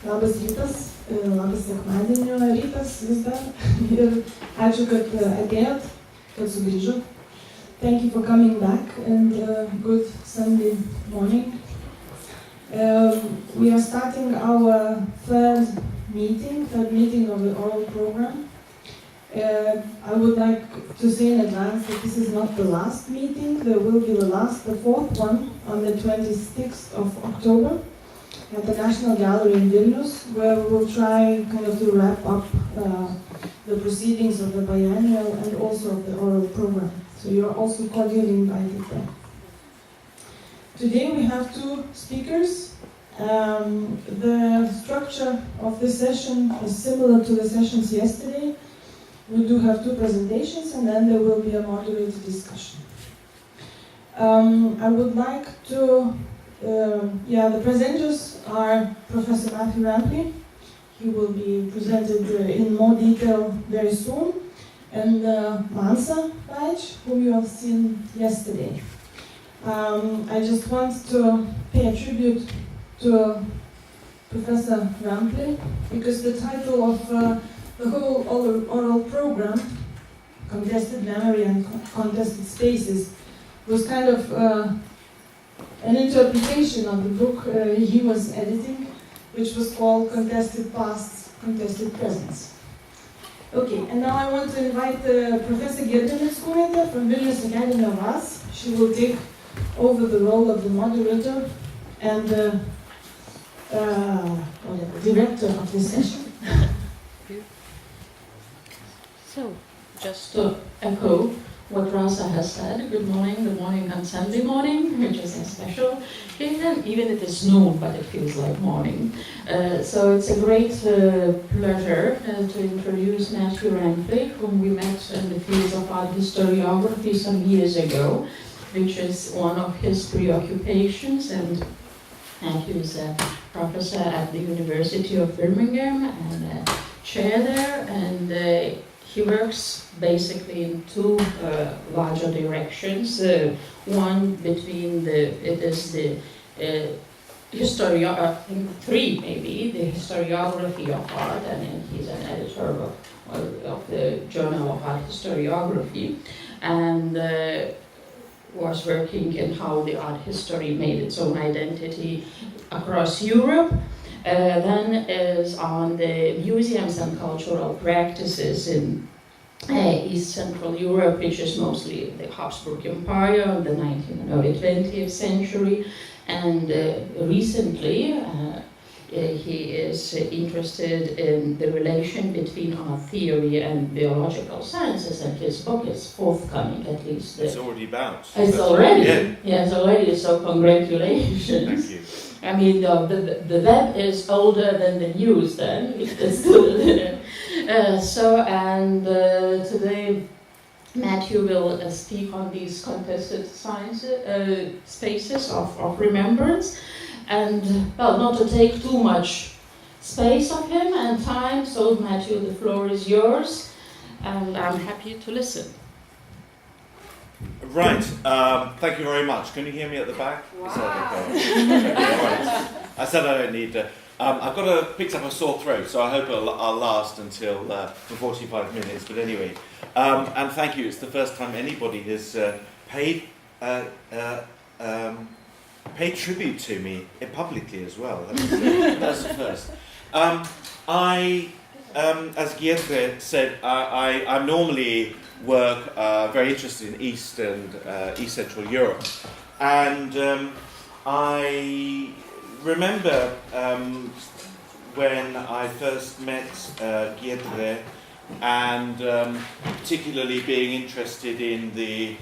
Labas rytas, labas sekmadienio rytas vis dar. Ir ačiū, kad atėjot, kad sugrįžot. Thank you for coming back and good Sunday morning. We are starting our third meeting of the oral program. I would like to say in advance that this is not the last meeting. There will be the fourth one on the 26th of October at the National Gallery in Vilnius, where we will try kind of to wrap up the proceedings of the biennial and also of the oral program. So you are also cordially invited there. Today we have two speakers. The structure of this session is similar to the sessions yesterday. We do have two presentations and then there will be a moderated discussion. I would like to, the presenters are Professor Matthew Rampley. He will be presented in more detail very soon. And Manca, whom you have seen yesterday. I just want to pay a tribute to Professor Rampley because the title of the whole oral program, Contested Memory and Contested Spaces, was kind of an interpretation of the book he was editing, which was called Contested Past, Contested Presents. Okay, and now I want to invite Professor Giedrė Mickūnaitė from Vilnius Academy of Arts. She will take over the role of the moderator and director of this session. So, just to echo what Rasa has said, good morning on Sunday morning, which is a special occasion. Even it is noon, but it feels like morning. So it's a great pleasure to introduce Matthew Rampley, whom we met in the field of art historiography some years ago, which is one of his preoccupations, and Matthew is a professor at the University of Birmingham and a chair there, and he works basically in two larger directions. One between three maybe, the historiography of art, and he's an editor of the Journal of Art Historiography, and was working in how the art history made its own identity across Europe. Then is on the museums and cultural practices in East Central Europe, which is mostly the Habsburg Empire of the 19th and early 20th century. And recently, he is interested in the relation between art theory and biological sciences, and his book is forthcoming, at least. It's already bounced. It's already? Yeah, it's already, so congratulations. Thank you. I mean, the web is older than the news then. It's still today Matthew will speak on these contested spaces of remembrance. And, well, not to take too much space of him and time, so Matthew, the floor is yours, and I'm happy to listen. Right, thank you very much. Can you hear me at the back? Wow. Is that okay? Okay, right. I said I don't need to. I've picked up a sore throat, so I hope I'll last until for 45 minutes, but anyway. And thank you, it's the first time anybody has paid tribute to me publicly as well. That's the first. As Giedrė said, I normally work very interested in East and East Central Europe, and I remember when I first met Giedrė, and particularly being interested in the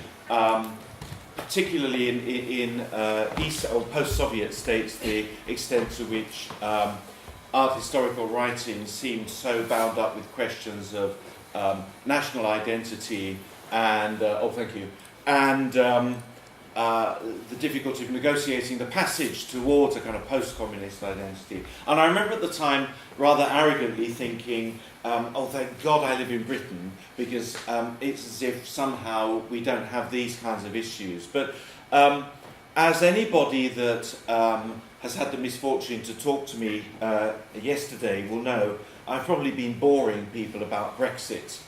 particularly in East or post-Soviet states, the extent to which art historical writing seemed so bound up with questions of national identity and the difficulty of negotiating the passage towards a kind of post-communist identity. And I remember at the time rather arrogantly thinking, oh, thank God I live in Britain, because it's as if somehow we don't have these kinds of issues. But as anybody that has had the misfortune to talk to me yesterday will know, I've probably been boring people about Brexit.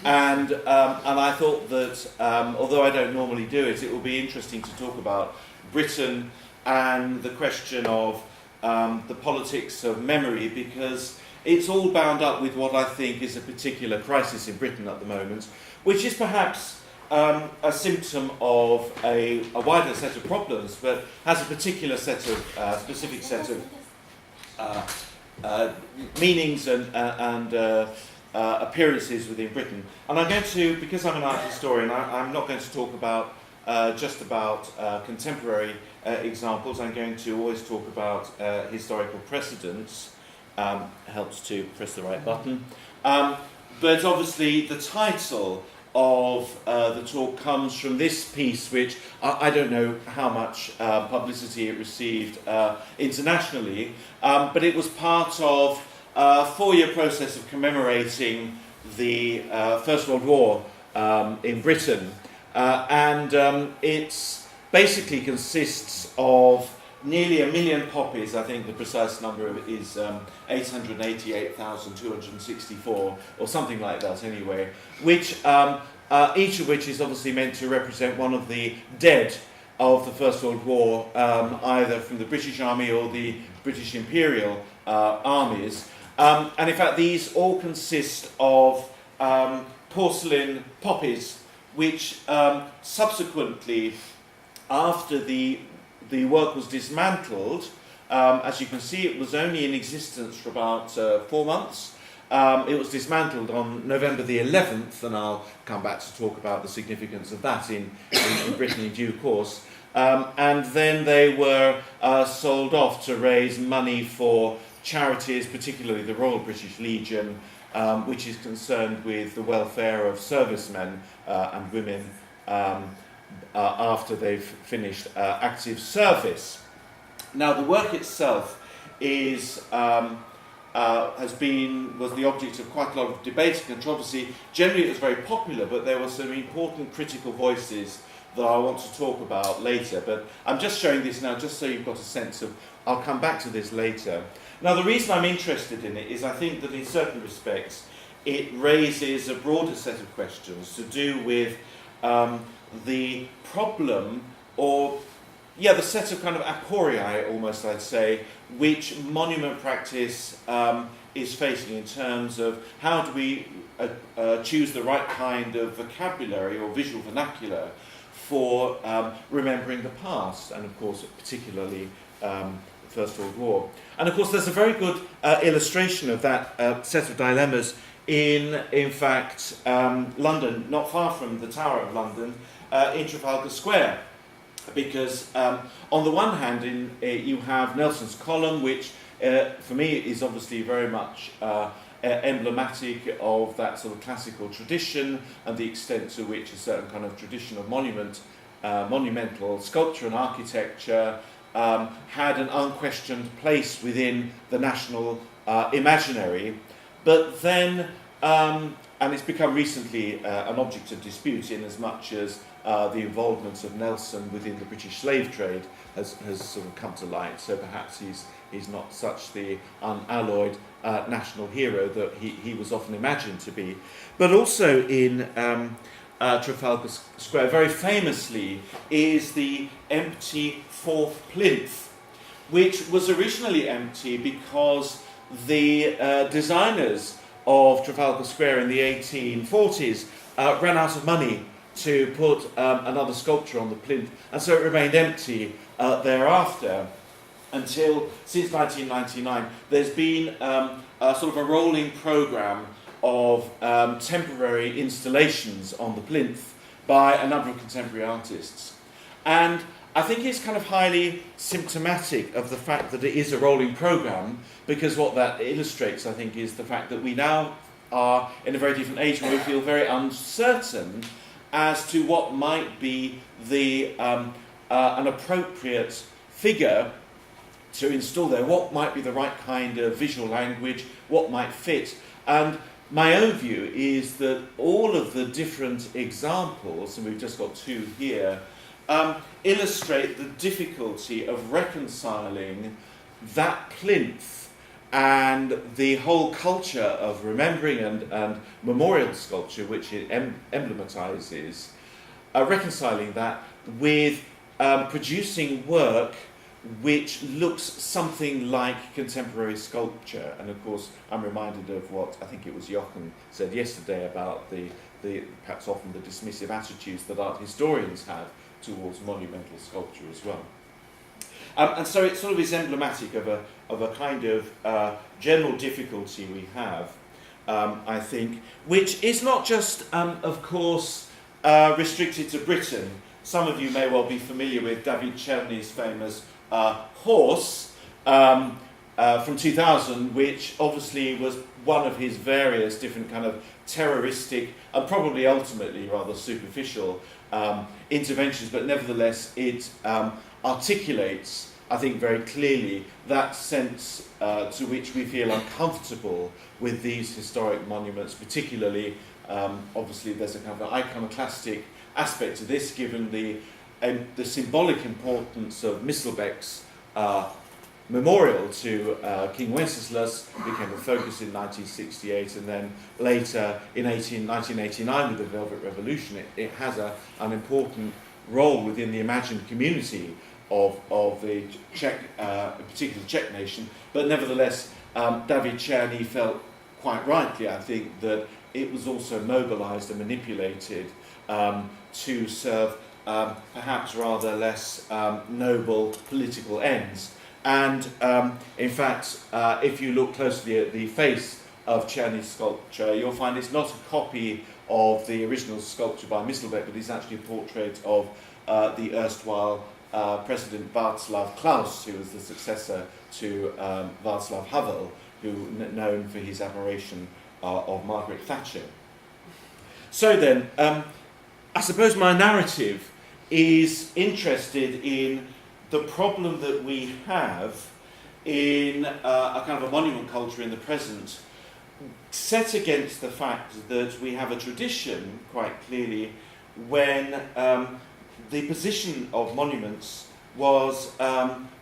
And I thought that, although I don't normally do it, it will be interesting to talk about Britain and the question of the politics of memory, because it's all bound up with what I think is a particular crisis in Britain at the moment, which is perhaps a symptom of a wider set of problems, but has a particular set of specific set of meanings and appearances within Britain. And I'm going to, because I'm an art historian, I'm not going to talk about just about contemporary examples. I'm going to always talk about historical precedents. Helps to press the right button. But obviously the title of the talk comes from this piece, which I don't know how much publicity it received internationally, but it was part of a 4-year process of commemorating the First World War in Britain. And it basically consists of nearly 1 million poppies. I think the precise number is 888,264 or something like that anyway, which each of which is obviously meant to represent one of the dead of the First World War, either from the British Army or the British Imperial armies. And in fact these all consist of porcelain poppies, which subsequently, after the work was dismantled, as you can see, it was only in existence for about 4 months. It was dismantled on November the 11th, and I'll come back to talk about the significance of that in Britain in due course. And then they were sold off to raise money for charities, particularly the Royal British Legion, which is concerned with the welfare of servicemen and women after they've finished active service. Now, the work itself was the object of quite a lot of debate and controversy. Generally, it was very popular, but there were some important critical voices that I want to talk about later. But I'm just showing this now, just so you've got a sense of. I'll come back to this later. Now, the reason I'm interested in it is I think that in certain respects it raises a broader set of questions to do with the problem, or the set of kind of aporiae, almost I'd say, which monument practice is facing in terms of how do we choose the right kind of vocabulary or visual vernacular for remembering the past, and of course particularly the First World War. And of course there's a very good illustration of that set of dilemmas in fact London, not far from the Tower of London, in Trafalgar Square, because on the one hand you have Nelson's column, which for me is obviously very much emblematic of that sort of classical tradition and the extent to which a certain kind of tradition of monumental sculpture and architecture had an unquestioned place within the national imaginary. But then, and it's become recently an object of dispute in as much as the involvement of Nelson within the British slave trade has sort of come to light. So perhaps he's not such the unalloyed national hero that he was often imagined to be. But also in Trafalgar Square, very famously, is the empty fourth plinth, which was originally empty because the designers of Trafalgar Square in the 1840s ran out of money to put another sculpture on the plinth, and so it remained empty thereafter until, since 1999, there's been a sort of a rolling programme of temporary installations on the plinth by a number of contemporary artists. And I think it's kind of highly symptomatic of the fact that it is a rolling programme, because what that illustrates, I think, is the fact that we now are in a very different age where we feel very uncertain as to what might be an appropriate figure to install there, what might be the right kind of visual language, what might fit. And my own view is that all of the different examples, and we've just got two here, illustrate the difficulty of reconciling that plinth and the whole culture of remembering and memorial sculpture, which it emblematizes, reconciling that with producing work which looks something like contemporary sculpture. And of course, I'm reminded of what I think it was Jochen said yesterday about the perhaps often the dismissive attitudes that art historians have towards monumental sculpture as well. And so it sort of is emblematic of a kind of general difficulty we have, I think, which is not just, of course, restricted to Britain. Some of you may well be familiar with David Czerny's famous horse from 2000, which obviously was one of his various different kind of terroristic and probably ultimately rather superficial interventions, but nevertheless it articulates, I think, very clearly that sense to which we feel uncomfortable with these historic monuments, particularly, obviously there's a kind of iconoclastic aspect to this, given the symbolic importance of Misselbeck's memorial to King Wenceslas became a focus in 1968, and then later in 1989 with the Velvet Revolution. It has an important role within the imagined community of the Czech, particularly Czech nation, but nevertheless David Czerny felt quite rightly, I think, that it was also mobilized and manipulated to serve perhaps rather less noble political ends. And in fact, if you look closely at the face of Czerny's sculpture, you'll find it's not a copy of the original sculpture by Misselbeck, but it's actually a portrait of the erstwhile President Václav Klaus, who was the successor to Václav Havel, who known for his admiration of Margaret Thatcher. So then, I suppose my narrative is interested in the problem that we have in a kind of a monument culture in the present, set against the fact that we have a tradition, quite clearly, when the position of monuments was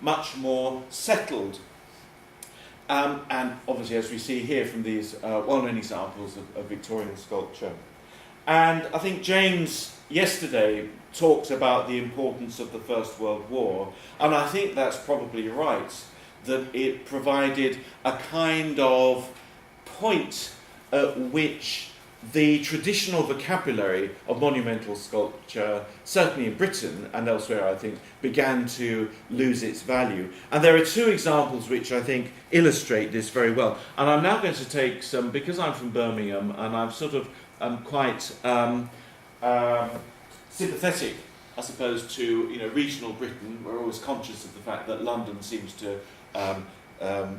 much more settled. And obviously, as we see here from these well-known examples of Victorian sculpture. And I think James yesterday talked about the importance of the First World War, and I think that's probably right, that it provided a kind of point at which the traditional vocabulary of monumental sculpture, certainly in Britain and elsewhere, I think, began to lose its value. And there are two examples which I think illustrate this very well. And I'm now going to take some, because I'm from Birmingham and I'm sort of quite sympathetic, I suppose, to regional Britain. We're always conscious of the fact that London seems to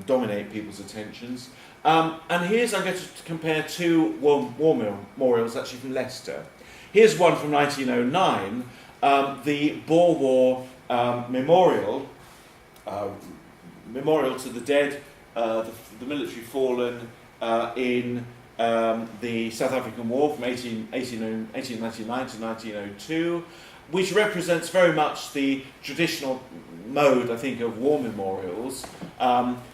dominate people's attentions. And I'm going to compare two war memorials actually from Leicester. Here's one from 1909, the Boer War memorial to the dead, the military fallen in the South African War from 1899 to 1902, which represents very much the traditional mode, I think, of war memorials.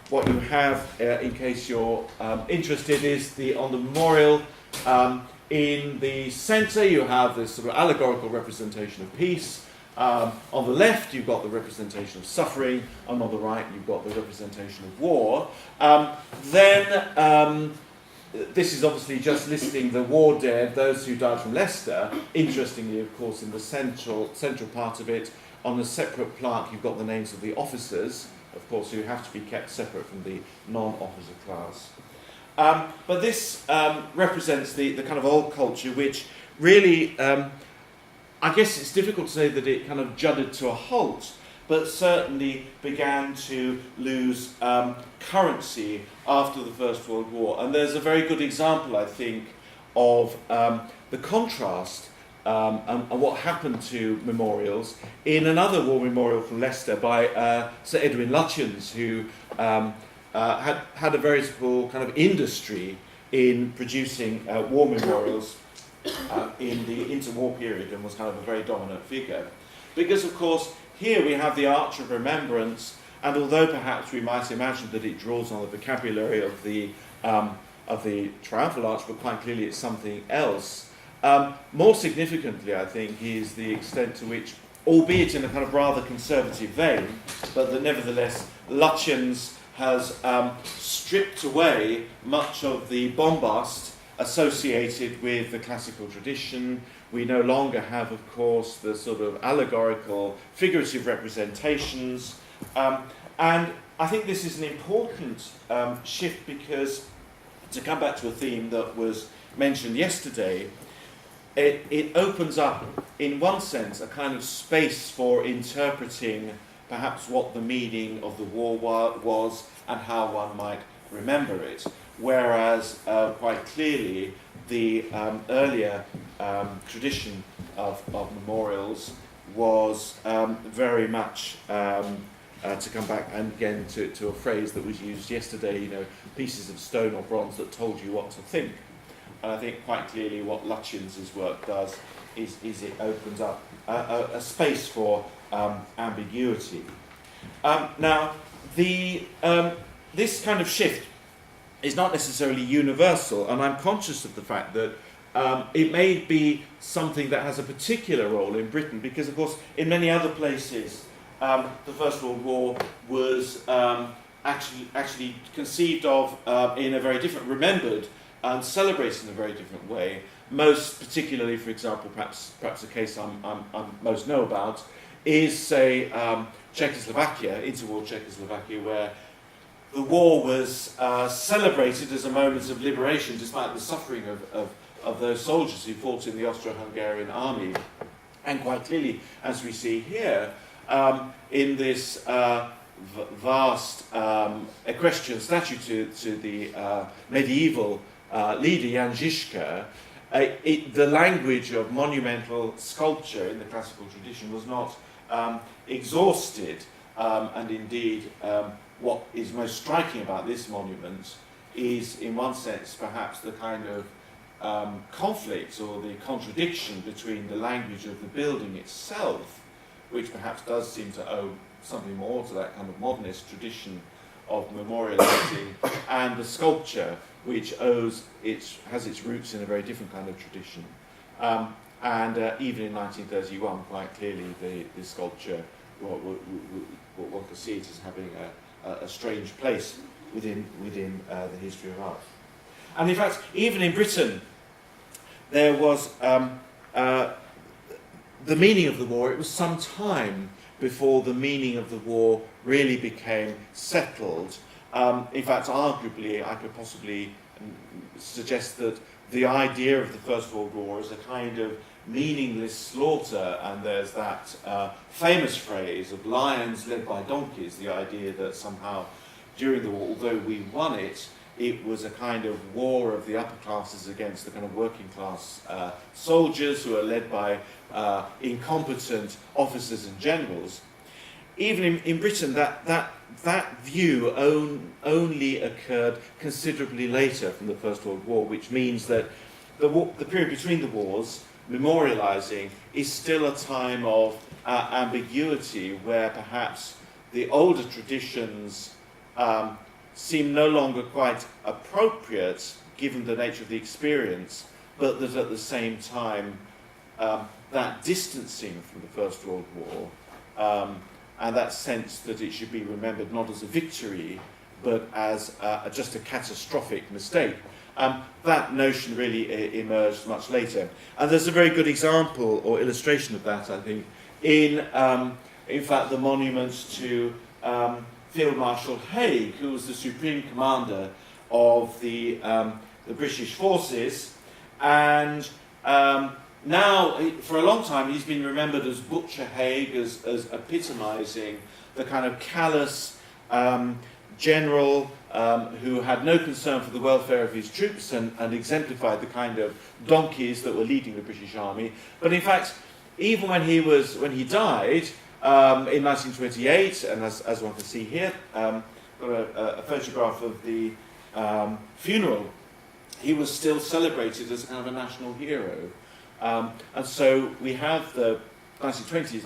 What you have, in case you're interested, is on the memorial in the centre you have this sort of allegorical representation of peace. On the left you've got the representation of suffering, and on the right you've got the representation of war. This is obviously just listing the war dead, those who died from Leicester. Interestingly, of course, in the central part of it, on a separate plaque, you've got the names of the officers, of course, who have to be kept separate from the non-officer class. But this represents the kind of old culture, which really, I guess it's difficult to say that it kind of judded to a halt, but certainly began to lose currency after the First World War. And there's a very good example, I think, of the contrast and what happened to memorials in another war memorial from Leicester by Sir Edwin Lutyens, who had a veritable kind of industry in producing war memorials in the interwar period and was kind of a very dominant figure. Because, of course, here we have the Arch of Remembrance, and although perhaps we might imagine that it draws on the vocabulary of the Triumphal Arch, but quite clearly it's something else. More significantly, I think, is the extent to which, albeit in a kind of rather conservative vein, but that nevertheless Lutyens has stripped away much of the bombast associated with the classical tradition. We no longer have, of course, the sort of allegorical, figurative representations. And I think this is an important shift because, to come back to a theme that was mentioned yesterday, it opens up, in one sense, a kind of space for interpreting perhaps what the meaning of the war was and how one might remember it. Whereas, quite clearly, the earlier tradition of memorials was very much, to come back and again to a phrase that was used yesterday, pieces of stone or bronze that told you what to think. And I think quite clearly what Lutyens' work does is it opens up a space for ambiguity. Now, this kind of shift is not necessarily universal, and I'm conscious of the fact that it may be something that has a particular role in Britain, because, of course, in many other places, the First World War was actually conceived of in a very different, remembered and celebrated in a very different way. Most particularly, for example, perhaps a case I most know about is, say, Czechoslovakia, interwar Czechoslovakia, where the war was celebrated as a moment of liberation, despite the suffering of those soldiers who fought in the Austro-Hungarian army. And quite clearly, as we see here, in this vast equestrian statue to the medieval leader Jan Žižka, the language of monumental sculpture in the classical tradition was not exhausted, and indeed what is most striking about this monument is, in one sense, perhaps the kind of conflict or the contradiction between the language of the building itself, which perhaps does seem to owe something more to that kind of modernist tradition of memorializing, and the sculpture, which has its roots in a very different kind of tradition. And even in 1931, quite clearly, the sculpture, what one could see it as having a strange place within the history of art. And in fact, even in Britain, there was the meaning of the war. It was some time before the meaning of the war really became settled. In fact, arguably, I could possibly suggest that the idea of the First World War is a kind of meaningless slaughter, and there's that famous phrase of lions led by donkeys, the idea that somehow during the war, although we won it, it was a kind of war of the upper classes against the kind of working class soldiers who are led by incompetent officers and generals. Even in Britain, that view only occurred considerably later from the First World War, which means that the period between the wars, memorializing, is still a time of ambiguity, where perhaps the older traditions seem no longer quite appropriate given the nature of the experience, but that at the same time that distancing from the First World War and that sense that it should be remembered not as a victory but as just a catastrophic mistake. That notion really emerged much later. And there's a very good example or illustration of that, I think, in fact, the monuments to Field Marshal Haig, who was the supreme commander of the British forces, and now, for a long time, he's been remembered as Butcher Haig, as epitomising the kind of callous general who had no concern for the welfare of his troops and exemplified the kind of donkeys that were leading the British army. But in fact, even when he died in 1928, and as one can see here, got a photograph of the funeral, he was still celebrated as kind of a national hero. And so we have the 1920s,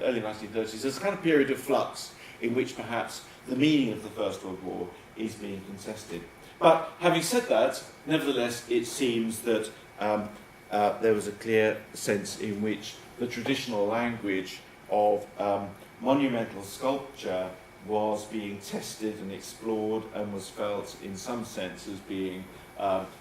early 1930s, as a kind of period of flux in which perhaps the meaning of the First World War is being contested. But having said that, nevertheless, it seems that there was a clear sense in which the traditional language of monumental sculpture was being tested and explored and was felt in some sense as being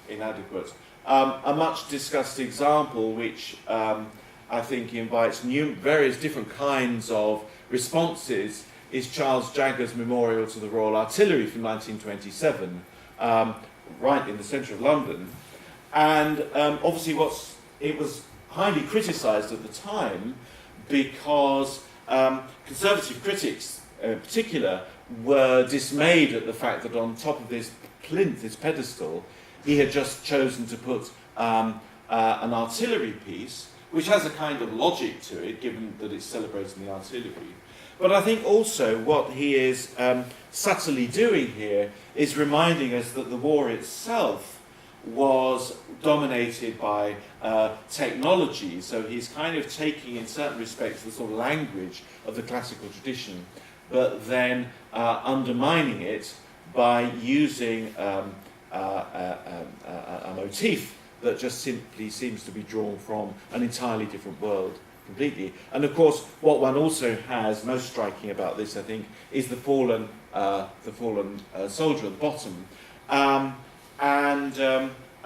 inadequate. A much discussed example which I think invites various different kinds of responses is Charles Jagger's memorial to the Royal Artillery from 1927, right in the centre of London. And obviously it was highly criticised at the time because conservative critics in particular were dismayed at the fact that on top of this plinth, this pedestal, he had just chosen to put an artillery piece, which has a kind of logic to it, given that it's celebrating the artillery. But I think also what he is subtly doing here is reminding us that the war itself was dominated by technology, so he's kind of taking, in certain respects, the sort of language of the classical tradition, but then undermining it by using a motif that just simply seems to be drawn from an entirely different world completely. And of course, what one also has most striking about this, I think, is the fallen soldier at the bottom. I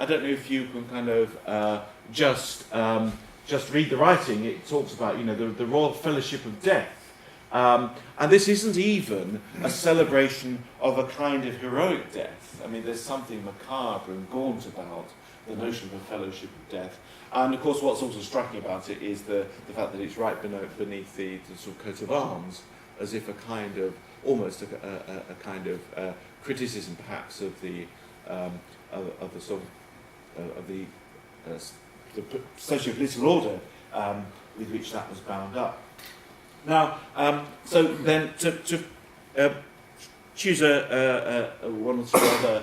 don't know if you can kind of just read the writing. It talks about, you know, the Royal Fellowship of Death. And this isn't even a celebration of a kind of heroic death. I mean, there's something macabre and gaunt about the notion of a fellowship of death. And of course, what's also striking about it is the fact that it's right beneath the sort of coat of arms, as if a kind of, almost a kind of criticism, perhaps, of the sort of the socio-political order with which that was bound up. Now, so then to choose one or two other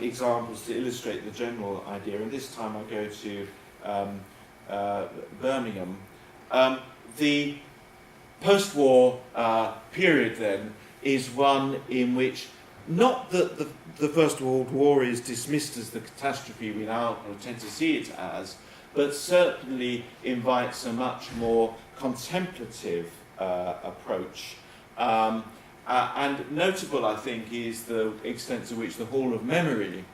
examples to illustrate the general idea, and this time I go to Birmingham. The post-war period then is one in which not that the First World War is dismissed as the catastrophe we now tend to see it as, but certainly invites a much more contemplative approach. And notable, I think, is the extent to which the Hall of Memory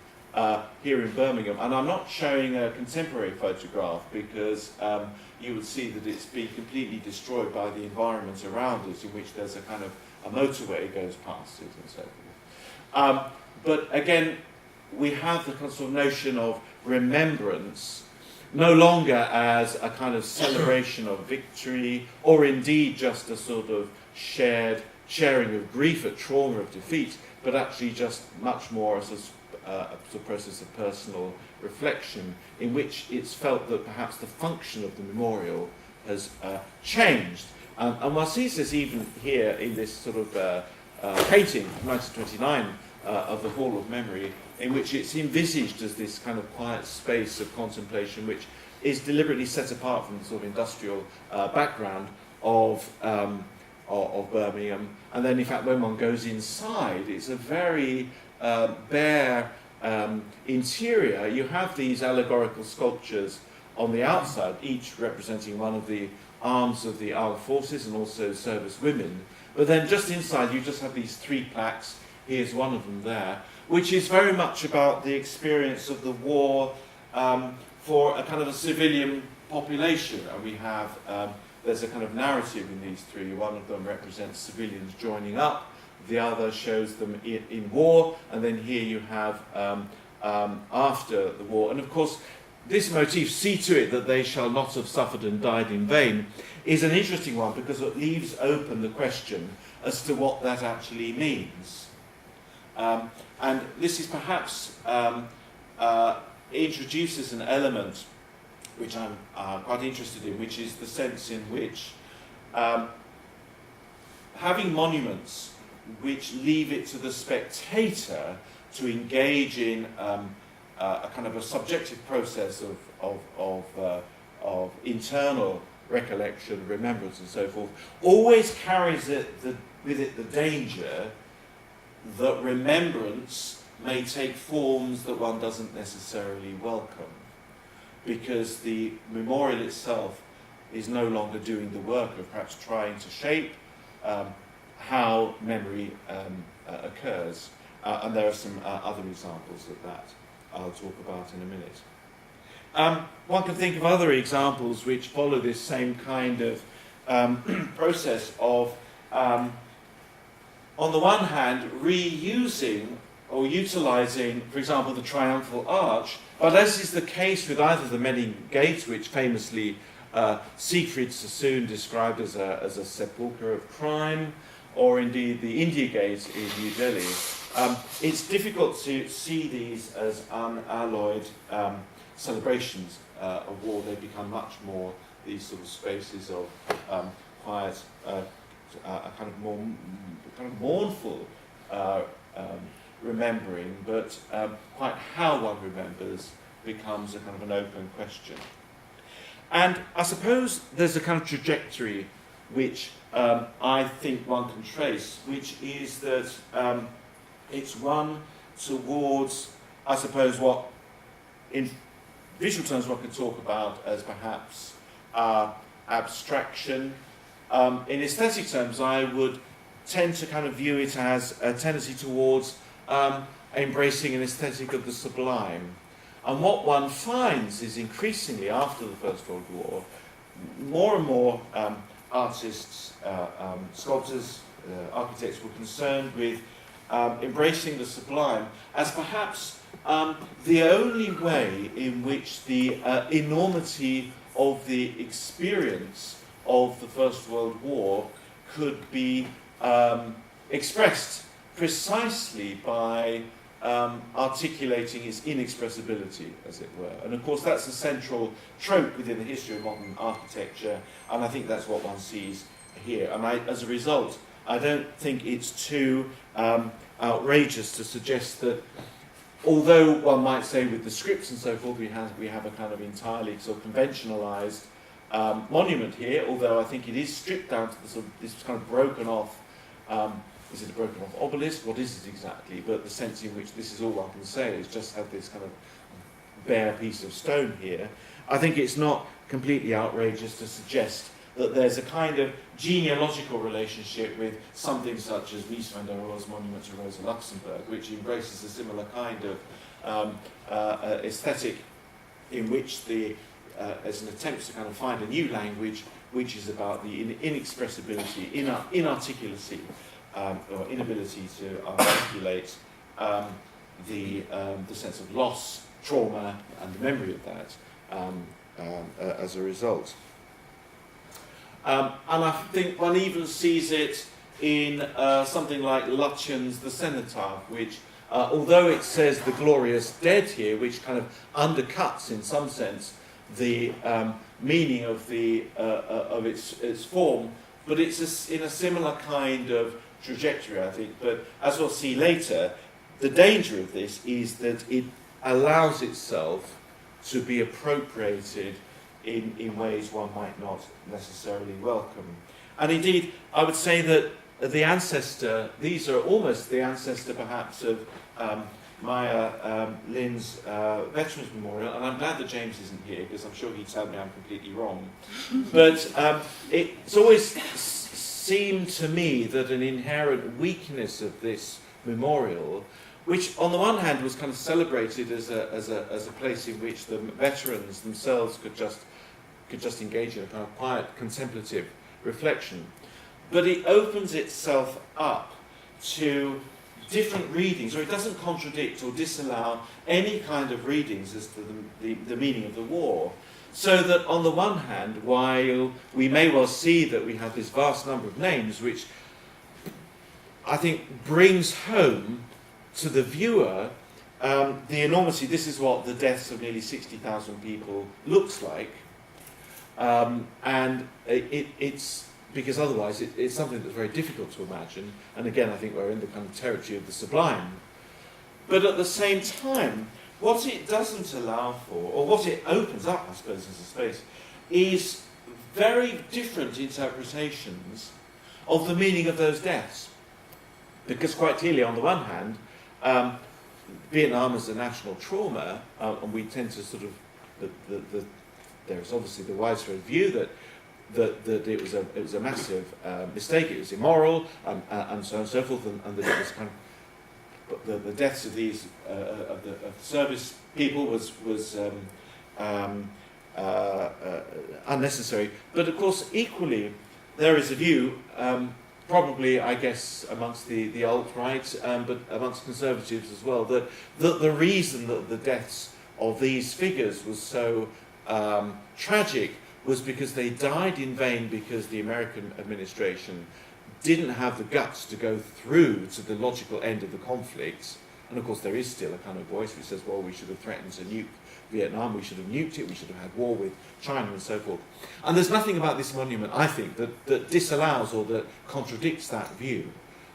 here in Birmingham, and I'm not showing a contemporary photograph because you would see that it's been completely destroyed by the environment around it, in which there's a kind of a motorway goes past it and so forth. But again, we have the sort of notion of remembrance no longer as a kind of celebration of victory, or indeed just a sort of sharing of grief at trauma of defeat, but actually just much more as a process of personal reflection, in which it's felt that perhaps the function of the memorial has changed. And one sees this even here in this sort of painting from 1929 of the Hall of Memory, in which it's envisaged as this kind of quiet space of contemplation, which is deliberately set apart from the sort of industrial background of Birmingham. And then, in fact, when one goes inside, it's a very bare interior. You have these allegorical sculptures on the outside, each representing one of the arms of the armed forces and also service women. But then just inside, you just have these three plaques. Here's one of them there, which is very much about the experience of the war for a kind of a civilian population. And we have, there's a kind of narrative in these three. One of them represents civilians joining up, the other shows them in war, and then here you have after the war. And of course, this motif, see to it that they shall not have suffered and died in vain, is an interesting one because it leaves open the question as to what that actually means. And this is perhaps introduces an element which I'm quite interested in, which is the sense in which having monuments which leave it to the spectator to engage in a kind of a subjective process of internal recollection, remembrance, and so forth, always carries with it the danger that remembrance may take forms that one doesn't necessarily welcome, because the memorial itself is no longer doing the work of perhaps trying to shape how memory occurs. And there are some other examples of that I'll talk about in a minute. One can think of other examples which follow this same kind of process of, on the one hand, reusing or utilising, for example, the triumphal arch, but as is the case with either the many gates, which famously Siegfried Sassoon described as a sepulchre of crime, or indeed the India Gate in New Delhi, it's difficult to see these as unalloyed celebrations of war. They become much more these sort of spaces of quiet, a kind of mournful remembering, but quite how one remembers becomes a kind of an open question. And I suppose there's a kind of trajectory which I think one can trace, which is that it's one towards, I suppose, what in visual terms one could talk about as perhaps abstraction. In aesthetic terms, I would tend to kind of view it as a tendency towards embracing an aesthetic of the sublime. And what one finds is increasingly after the First World War, more and more artists, sculptors, architects were concerned with embracing the sublime as perhaps the only way in which the enormity of the experience of the First World War could be expressed precisely by articulating its inexpressibility, as it were. And of course that's a central trope within the history of modern architecture, and I think that's what one sees here. And as a result, I don't think it's too outrageous to suggest that, although one might say with the scripts and so forth, we have a kind of entirely sort of conventionalized monument here, although I think it is stripped down to the sort of, this kind of broken off, is it a broken off obelisk? What is it exactly? But the sense in which this is all one can say is just have this kind of bare piece of stone here. I think it's not completely outrageous to suggest that there's a kind of genealogical relationship with something such as Mies van der Rohe's monument to Rosa Luxemburg, which embraces a similar kind of aesthetic in which as an attempt to kind of find a new language which is about the inexpressibility, inarticulacy, or inability to articulate the sense of loss, trauma, and the memory of that as a result. And I think one even sees it in something like Lutyens' The Cenotaph, which, although it says the glorious dead here, which kind of undercuts in some sense the meaning of its form, but it's in a similar kind of trajectory, I think. But as we'll see later, the danger of this is that it allows itself to be appropriated in ways one might not necessarily welcome. And indeed, I would say that the ancestor, these are almost the ancestor perhaps of Maya Lynn's Veterans Memorial, and I'm glad that James isn't here because I'm sure he'd tell me I'm completely wrong. But it's always seemed to me that an inherent weakness of this memorial, which on the one hand was kind of celebrated as a place in which the veterans themselves could just engage in a kind of quiet contemplative reflection, but it opens itself up to different readings, or it doesn't contradict or disallow any kind of readings as to the meaning of the war. So that on the one hand, while we may well see that we have this vast number of names, which I think brings home to the viewer the enormity, this is what the deaths of nearly 60,000 people looks like, and it's because otherwise it's something that's very difficult to imagine, and again I think we're in the kind of territory of the sublime. But at the same time, what it doesn't allow for, or what it opens up, I suppose, as a space, is very different interpretations of the meaning of those deaths. Because quite clearly, on the one hand, Vietnam is a national trauma, and we tend to sort of, there's obviously the widespread view that it was a massive mistake, it was immoral, and so on and so forth, and that it was kind of, the deaths of these of the service people was unnecessary. But of course, equally, there is a view, probably, I guess, amongst the alt-right, but amongst conservatives as well, that the reason that the deaths of these figures was so tragic was because they died in vain, because the American administration didn't have the guts to go through to the logical end of the conflict. And of course there is still a kind of voice which says, well, we should have threatened to nuke Vietnam, we should have nuked it, we should have had war with China and so forth. And there's nothing about this monument, I think, that disallows or that contradicts that view.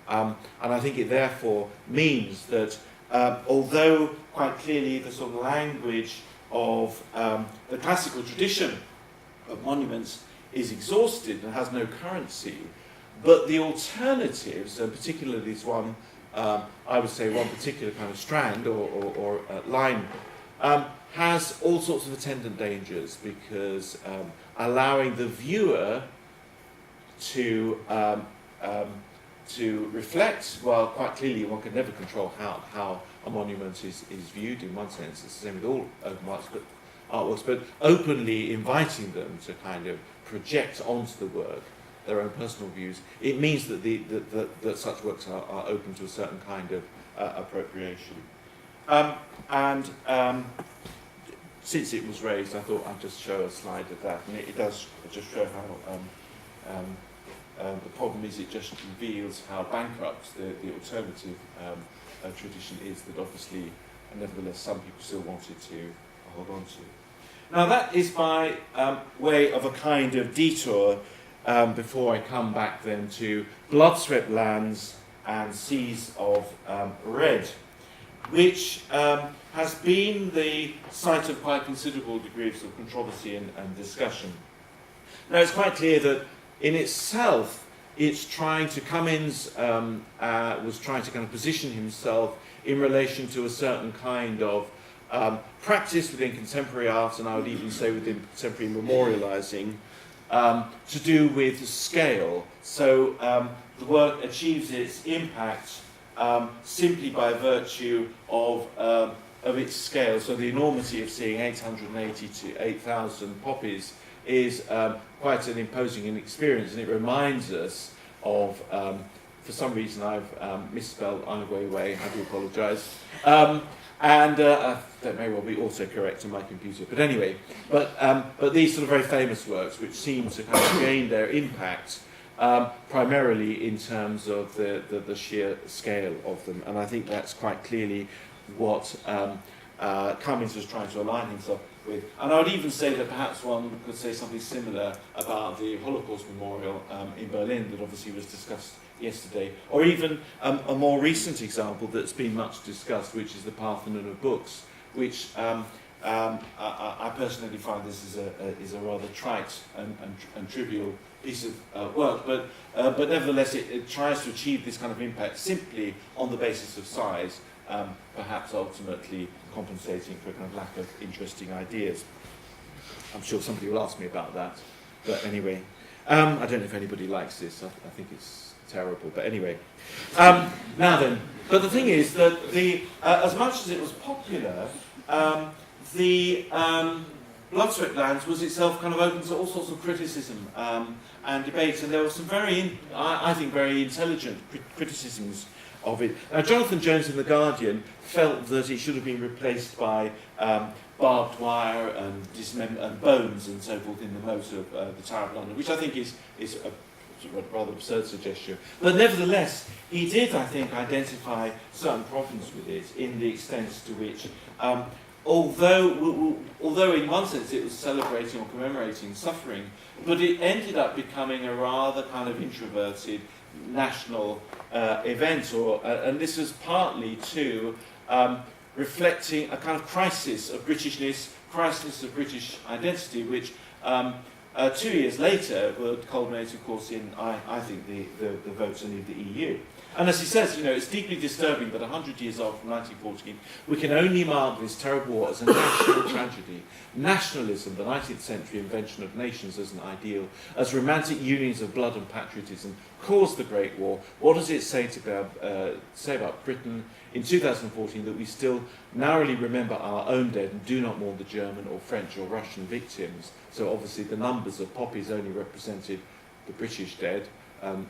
And I think it therefore means that although quite clearly the sort of language of the classical tradition of monuments is exhausted and has no currency, but the alternatives, and particularly this one, I would say one particular kind of strand or line, has all sorts of attendant dangers, because allowing the viewer to reflect, well, quite clearly one can never control how a monument is viewed in one sense. It's the same with all open artworks, but openly inviting them to kind of project onto the work their own personal views, it means that that such works are open to a certain kind of appropriation. Since it was raised, I thought I'd just show a slide of that, and it does just show how the problem is it just reveals how bankrupt the alternative tradition is, that obviously, nevertheless, some people still wanted to hold on to. Now that is by way of a kind of detour before I come back then to Blood-Swept Lands and Seas of Red, which has been the site of quite considerable degrees of controversy and discussion. Now it's quite clear that in itself it's trying to, Cummins was trying to kind of position himself in relation to a certain kind of practice within contemporary art, and I would even say within contemporary memorialising, to do with scale. So the work achieves its impact simply by virtue of its scale. So the enormity of seeing 880 to 8,000 poppies is quite an imposing experience, and it reminds us of, for some reason I've misspelled Ai Weiwei, I do apologise, and that may well be autocorrect on my computer, but anyway, but these sort of very famous works which seem to kind of gain their impact primarily in terms of the sheer scale of them, and I think that's quite clearly what Cummins was trying to align himself with. And I would even say that perhaps one could say something similar about the Holocaust Memorial in Berlin that obviously was discussed yesterday, or even a more recent example that's been much discussed, which is the Parthenon of Books, which I personally find this is a rather trite and trivial piece of work, but nevertheless it tries to achieve this kind of impact simply on the basis of size, perhaps ultimately compensating for a kind of lack of interesting ideas. I'm sure somebody will ask me about that, but anyway, I don't know if anybody likes this. I think it's terrible, but anyway. Now then, but the thing is that as much as it was popular, the Blood-Swept Lands was itself kind of open to all sorts of criticism and debates, and there were some I think very intelligent criticisms of it. Now, Jonathan Jones in The Guardian felt that it should have been replaced by barbed wire and bones and so forth in the moat of the Tower of London, which I think is a rather absurd suggestion. But nevertheless, he did, I think, identify certain problems with it in the extent to which, although in one sense it was celebrating or commemorating suffering, but it ended up becoming a rather kind of introverted national event, and this was partly to reflecting a kind of crisis of Britishness, crisis of British identity, which 2 years later would culminate, of course, in, I think, the votes in the EU. And as he says, it's deeply disturbing that 100 years after 1914, we can only mark this terrible war as a national tragedy. Nationalism, the 19th century invention of nations as an ideal, as romantic unions of blood and patriotism, caused the Great War. What does it say about Britain in 2014 that we still narrowly remember our own dead and do not mourn the German or French or Russian victims? So obviously the numbers of poppies only represented the British dead.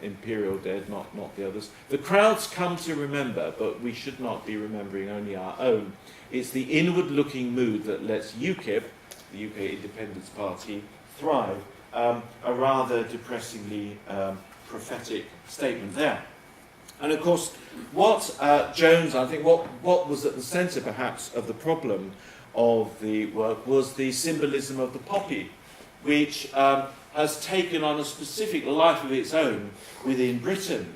Imperial dead, not the others. The crowds come to remember, but we should not be remembering only our own. It's the inward-looking mood that lets UKIP, the UK Independence Party, thrive. A rather depressingly prophetic statement there. And of course, what Jones, I think, what was at the centre perhaps of the problem of the work was the symbolism of the poppy, which has taken on a specific life of its own within Britain.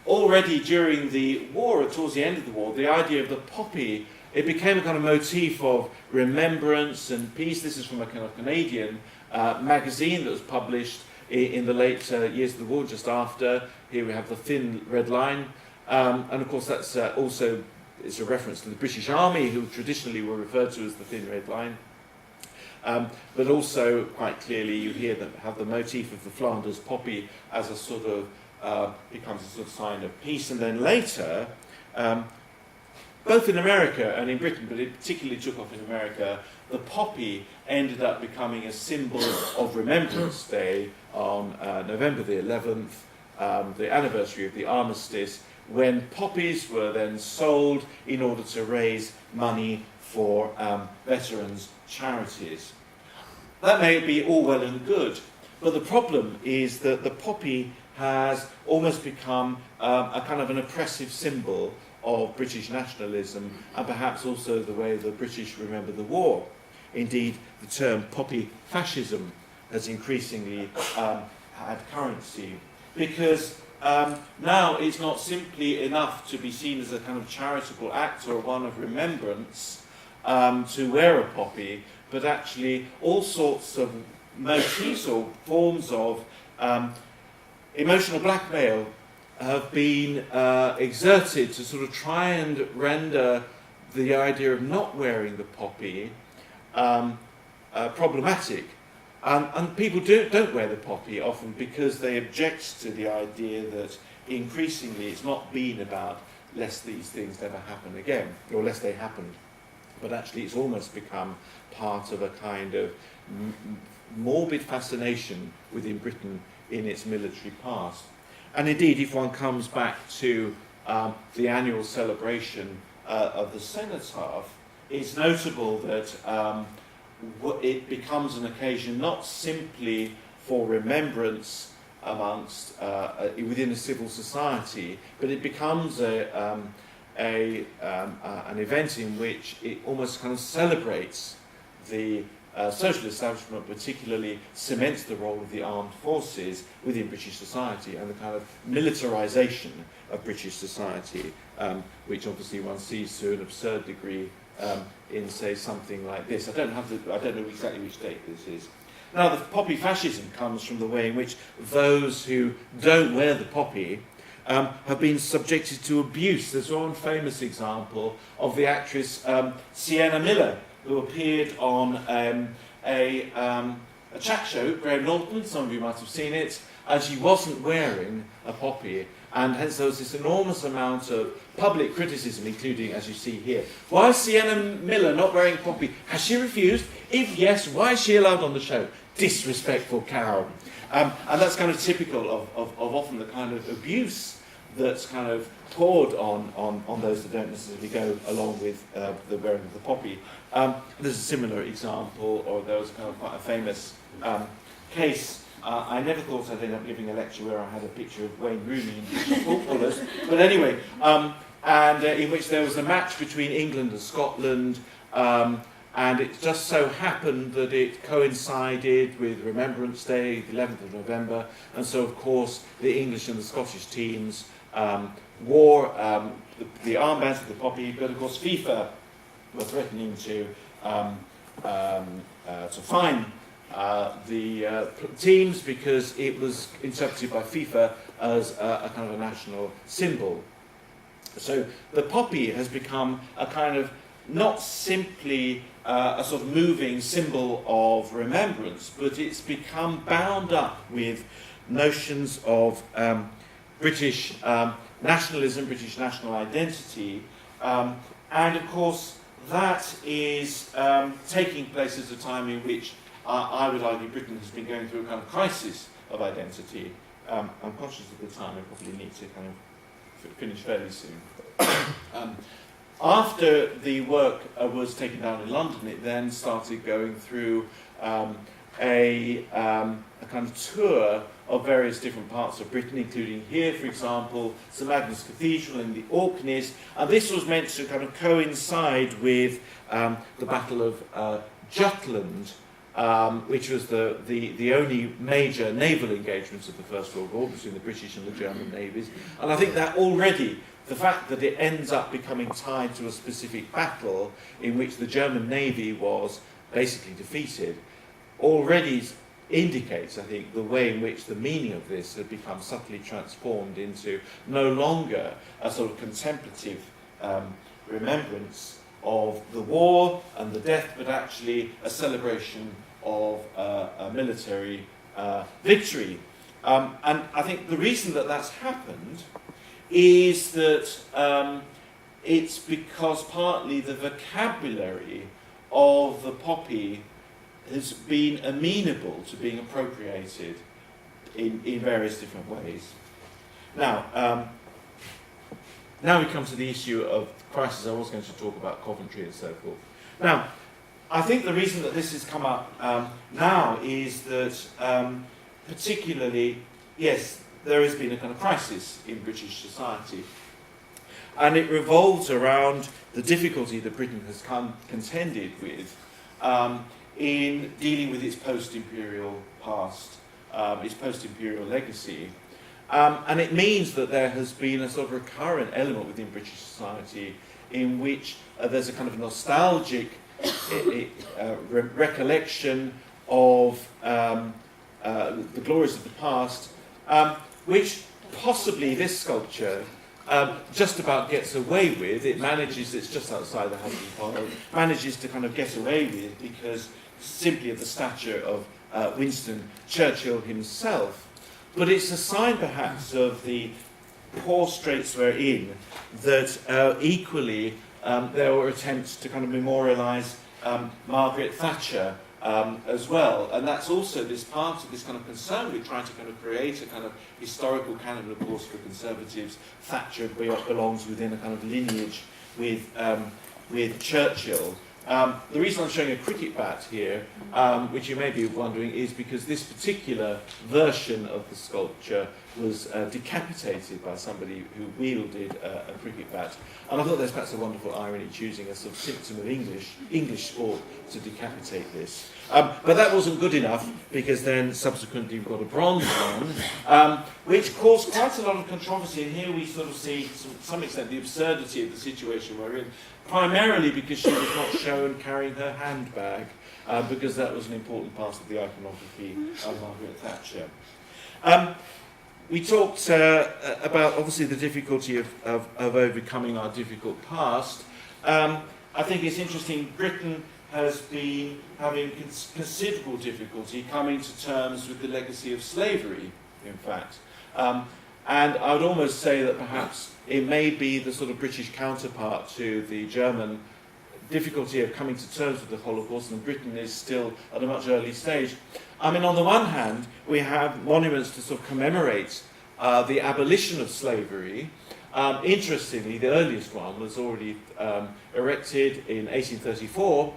Already during the war, towards the end of the war, the idea of the poppy, it became a kind of motif of remembrance and peace. This is from a kind of Canadian magazine that was published in the late years of the war, just after. Here we have the thin red line. And of course that's also, it's a reference to the British Army, who traditionally were referred to as the thin red line. But also, quite clearly, you hear that have the motif of the Flanders poppy as a sort of, becomes a sort of sign of peace. And then later, both in America and in Britain, but it particularly took off in America, the poppy ended up becoming a symbol of Remembrance Day on November the 11th, the anniversary of the armistice, when poppies were then sold in order to raise money for veterans' charities. That may be all well and good, but the problem is that the poppy has almost become a kind of an oppressive symbol of British nationalism, and perhaps also the way the British remember the war. Indeed, the term poppy fascism has increasingly had currency, because now it's not simply enough to be seen as a kind of charitable act or one of remembrance to wear a poppy, but actually all sorts of motifs or forms of emotional blackmail have been exerted to sort of try and render the idea of not wearing the poppy problematic. And people don't wear the poppy often because they object to the idea that increasingly it's not been about lest these things never happen again, or lest they happened, but actually it's almost become part of a kind of morbid fascination within Britain in its military past. And indeed, if one comes back to the annual celebration of the Cenotaph, it's notable that it becomes an occasion not simply for remembrance amongst within a civil society, but it becomes an event in which it almost kind of celebrates the social establishment, particularly cements the role of the armed forces within British society and the kind of militarisation of British society, which obviously one sees to an absurd degree in, say, something like this. I don't know exactly which date this is. Now, the poppy fascism comes from the way in which those who don't wear the poppy have been subjected to abuse. There's one famous example of the actress Sienna Miller, who appeared on a chat show, Graham Norton, some of you might have seen it, and she wasn't wearing a poppy, and hence there was this enormous amount of public criticism, including, as you see here. Why is Sienna Miller not wearing a poppy? Has she refused? If yes, why is she allowed on the show? Disrespectful cow. And that's kind of typical of often the kind of abuse that's kind of poured on those that don't necessarily go along with the wearing of the poppy. There's a similar example, or there was kind of quite a famous case. I never thought I'd end up giving a lecture where I had a picture of Wayne Rooney and footballers, but anyway, and in which there was a match between England and Scotland, and it just so happened that it coincided with Remembrance Day, the 11th of November, and so of course the English and the Scottish teams wore the armbands of the poppy, but of course FIFA were threatening to fine teams because it was interpreted by FIFA as a kind of a national symbol. So the poppy has become a kind of not simply a sort of moving symbol of remembrance, but it's become bound up with notions of British nationalism, British national identity, and of course that is taking place at a time in which I would argue Britain has been going through a kind of crisis of identity. I'm conscious of the time, I probably need to kind of finish fairly soon. After the work was taken down in London, it then started going through a kind of tour of various different parts of Britain, including here, for example, St Agnes Cathedral in the Orkneys, and this was meant to kind of coincide with the Battle of Jutland, which was the only major naval engagement of the First World War between the British and the German navies. And I think that already, the fact that it ends up becoming tied to a specific battle in which the German Navy was basically defeated, already indicates, I think, the way in which the meaning of this had become subtly transformed into no longer a sort of contemplative remembrance of the war and the death, but actually a celebration of a military victory. And I think the reason that that's happened is that it's because partly the vocabulary of the poppy has been amenable to being appropriated in various different ways. Now, now we come to the issue of crisis. I was going to talk about Coventry and so forth. Now, I think the reason that this has come up now is that particularly, yes, there has been a kind of crisis in British society. And it revolves around the difficulty that Britain has contended with in dealing with its post-imperial past, its post-imperial legacy. And it means that there has been a sort of recurrent element within British society in which there's a kind of nostalgic recollection of the glories of the past, which possibly this sculpture just about gets away with. It manages, it's just outside the House of Parliament, manages to kind of get away with because simply of the stature of Winston Churchill himself. But it's a sign perhaps of the poor straits we're in that equally there were attempts to kind of memorialise Margaret Thatcher as well, and that's also this part of this kind of concern with trying to kind of create a kind of historical canon. Of course, for Conservatives, Thatcher belongs within a kind of lineage with Churchill. The reason I'm showing a cricket bat here, which you may be wondering, is because this particular version of the sculpture was decapitated by somebody who wielded a cricket bat. And I thought there's perhaps a wonderful irony choosing a sort of symptom of English sport to decapitate this. But that wasn't good enough, because then subsequently we've got a bronze one, which caused quite a lot of controversy. And here we sort of see, to some extent, the absurdity of the situation we're in, primarily because she was not shown carrying her handbag, because that was an important part of the iconography of Margaret Thatcher. We talked about, obviously, the difficulty of overcoming our difficult past. I think it's interesting, Britain has been having considerable difficulty coming to terms with the legacy of slavery, in fact. And I would almost say that perhaps it may be the sort of British counterpart to the German difficulty of coming to terms with the Holocaust, and Britain is still at a much early stage. I mean, on the one hand, we have monuments to sort of commemorate the abolition of slavery. Interestingly, the earliest one was already erected in 1834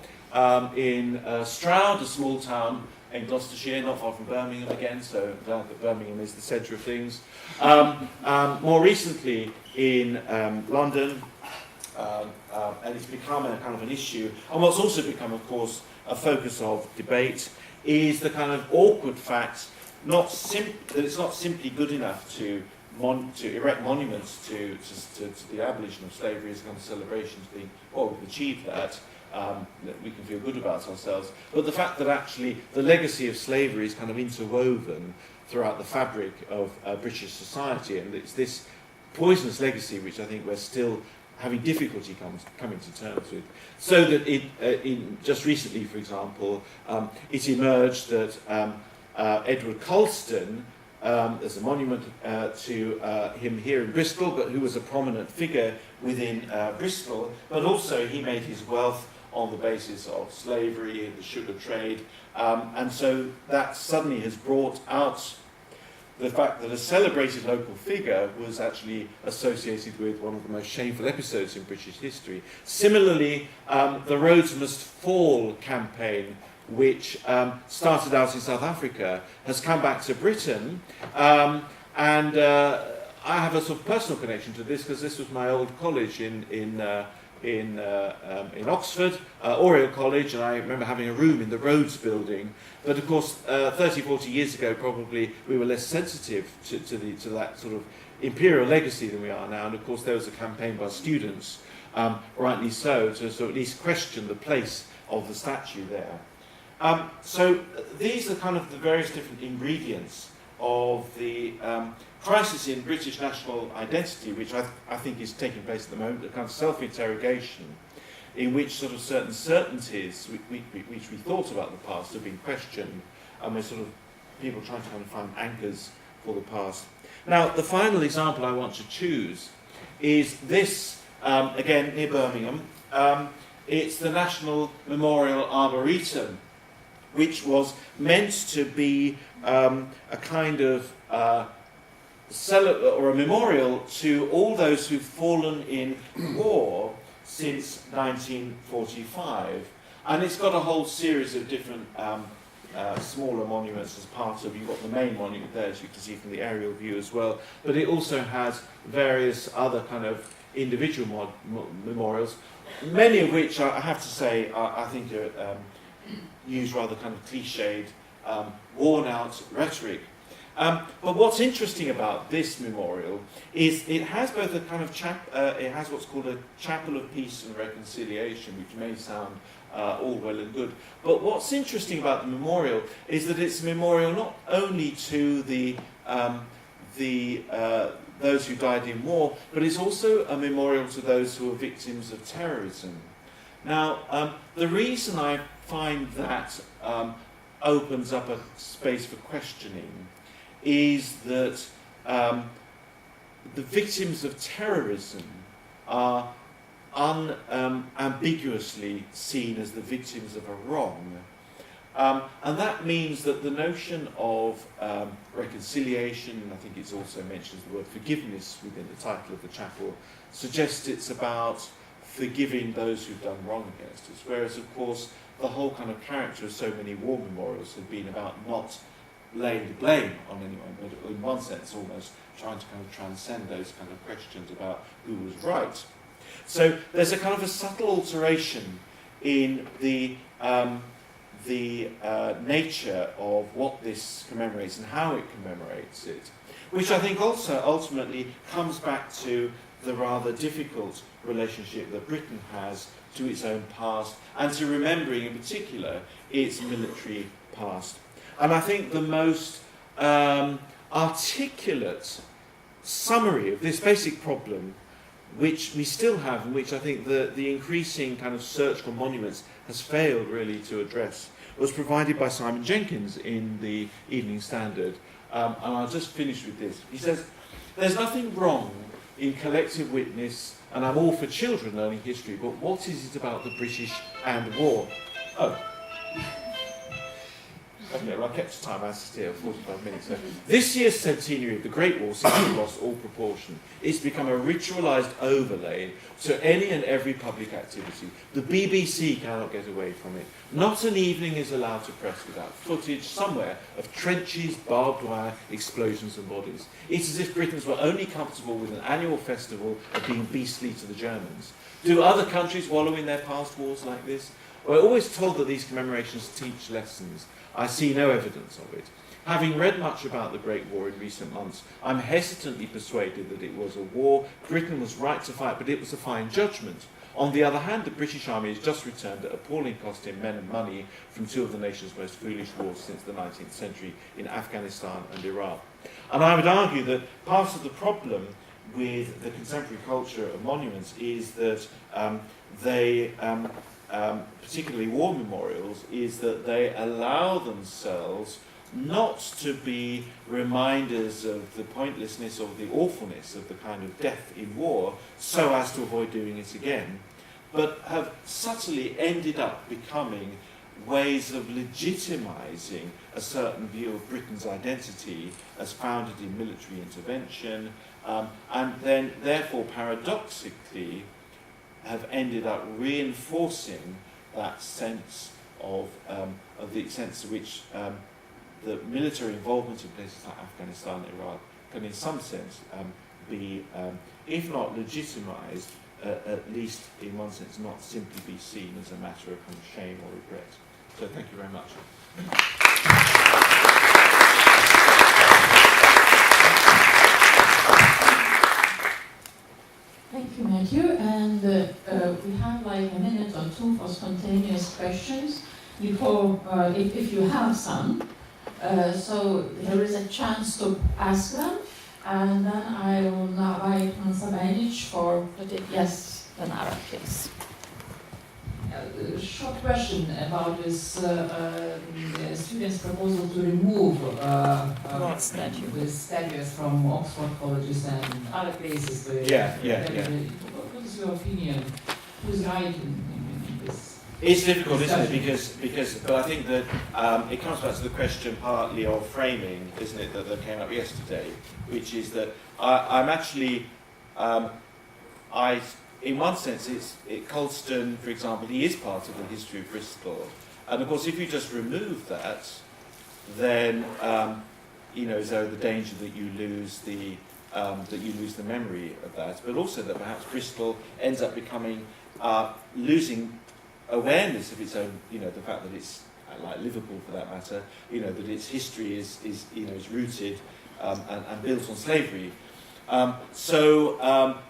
in Stroud, a small town in Gloucestershire, not far from Birmingham again, so glad that Birmingham is the centre of things. More recently in London, and it's become a kind of an issue. And what's also become, of course, a focus of debate is the kind of awkward fact that it's not simply good enough to erect monuments to the abolition of slavery as a kind of celebration to the, well, we've achieved that, that we can feel good about ourselves, but the fact that actually the legacy of slavery is kind of interwoven throughout the fabric of British society, and it's this poisonous legacy which I think we're still having difficulty coming to terms with. So that just recently, for example, it emerged that Edward Colston, there's a monument to him here in Bristol, but who was a prominent figure within Bristol, but also he made his wealth on the basis of slavery and the sugar trade, and so that suddenly has brought out the fact that a celebrated local figure was actually associated with one of the most shameful episodes in British history. Similarly, the Rhodes Must Fall campaign, which started out in South Africa, has come back to Britain, and I have a sort of personal connection to this because this was my old college in Oxford, Oriel College, and I remember having a room in the Rhodes building. But of course, 30, 40 years ago, probably we were less sensitive to that sort of imperial legacy than we are now. And of course, there was a campaign by students, rightly so, to sort of at least question the place of the statue there. So these are kind of the various different ingredients of the crisis in British national identity, which I think is taking place at the moment, a kind of self-interrogation in which sort of certain certainties which we thought about the past have been questioned, and we're sort of people trying to kind of find anchors for the past. Now, the final example I want to choose is this, again, near Birmingham. It's the National Memorial Arboretum, which was meant to be a kind of or a memorial to all those who've fallen in war since 1945. And it's got a whole series of different smaller monuments as part of, you've got the main monument there, as you can see from the aerial view as well, but it also has various other kind of individual memorials, many of which, I have to say, I think are use rather kind of cliched, worn-out rhetoric. But what's interesting about this memorial is it has both a kind of it has what's called a chapel of peace and reconciliation, which may sound all well and good. But what's interesting about the memorial is that it's a memorial not only to those who died in war, but it's also a memorial to those who are victims of terrorism. Now, the reason I find that opens up a space for questioning is that the victims of terrorism are unambiguously seen as the victims of a wrong. And that means that the notion of reconciliation, and I think it also mentions the word forgiveness within the title of the chapel, suggests it's about forgiving those who've done wrong against us. Whereas, of course, the whole kind of character of so many war memorials have been about not laying the blame on anyone, but in one sense almost trying to kind of transcend those kind of questions about who was right. So there's a kind of a subtle alteration in the nature of what this commemorates and how it commemorates it, which I think also ultimately comes back to the rather difficult relationship that Britain has to its own past, and to remembering in particular its military past. And I think the most articulate summary of this basic problem, which we still have, and which I think the increasing kind of search for monuments has failed really to address, was provided by Simon Jenkins in the Evening Standard. And I'll just finish with this. He says, "There's nothing wrong in collective witness, and I'm all for children learning history, but what is it about the British and war?" Oh. Okay, well, I kept the time, I was here 45 minutes. So, "This year's centenary of the Great War seems to have lost all proportion. It's become a ritualised overlay to any and every public activity. The BBC cannot get away from it. Not an evening is allowed to press without footage somewhere of trenches, barbed wire, explosions and bodies. It's as if Britons were only comfortable with an annual festival of being beastly to the Germans. Do other countries wallow in their past wars like this? We're always told that these commemorations teach lessons. I see no evidence of it. Having read much about the Great War in recent months, I'm hesitantly persuaded that it was a war Britain was right to fight, but it was a fine judgment. On the other hand, the British Army has just returned at appalling cost in men and money from two of the nation's most foolish wars since the 19th century in Afghanistan and Iraq. And I would argue that part of the problem with the contemporary culture of monuments is that particularly war memorials, is that they allow themselves not to be reminders of the pointlessness or the awfulness of the kind of death in war so as to avoid doing it again, but have subtly ended up becoming ways of legitimizing a certain view of Britain's identity as founded in military intervention, and then therefore paradoxically have ended up reinforcing that sense of the sense to which the military involvement in places like Afghanistan and Iraq can in some sense be, if not legitimized, at least in one sense not simply be seen as a matter of kind of shame or regret. So thank you very much. Thank you, Matthew. And we have like a minute or two for spontaneous questions before, if you have some. So there is a chance to ask them, and then I will now invite Manca for yes, Danara, please. A short question about this students' proposal to remove statues from Oxford colleges and other places. Where what is your opinion? Who's right in this? It's difficult, isn't it? Because but I think that it comes back to the question partly of framing, isn't it, that came up yesterday, which is that I'm actually in one sense, Colston, for example, he is part of the history of Bristol, and of course, if you just remove that, then is there the danger that you lose the memory of that, but also that perhaps Bristol ends up becoming losing awareness of its own, the fact that it's like Liverpool for that matter, that its history is rooted and built on slavery.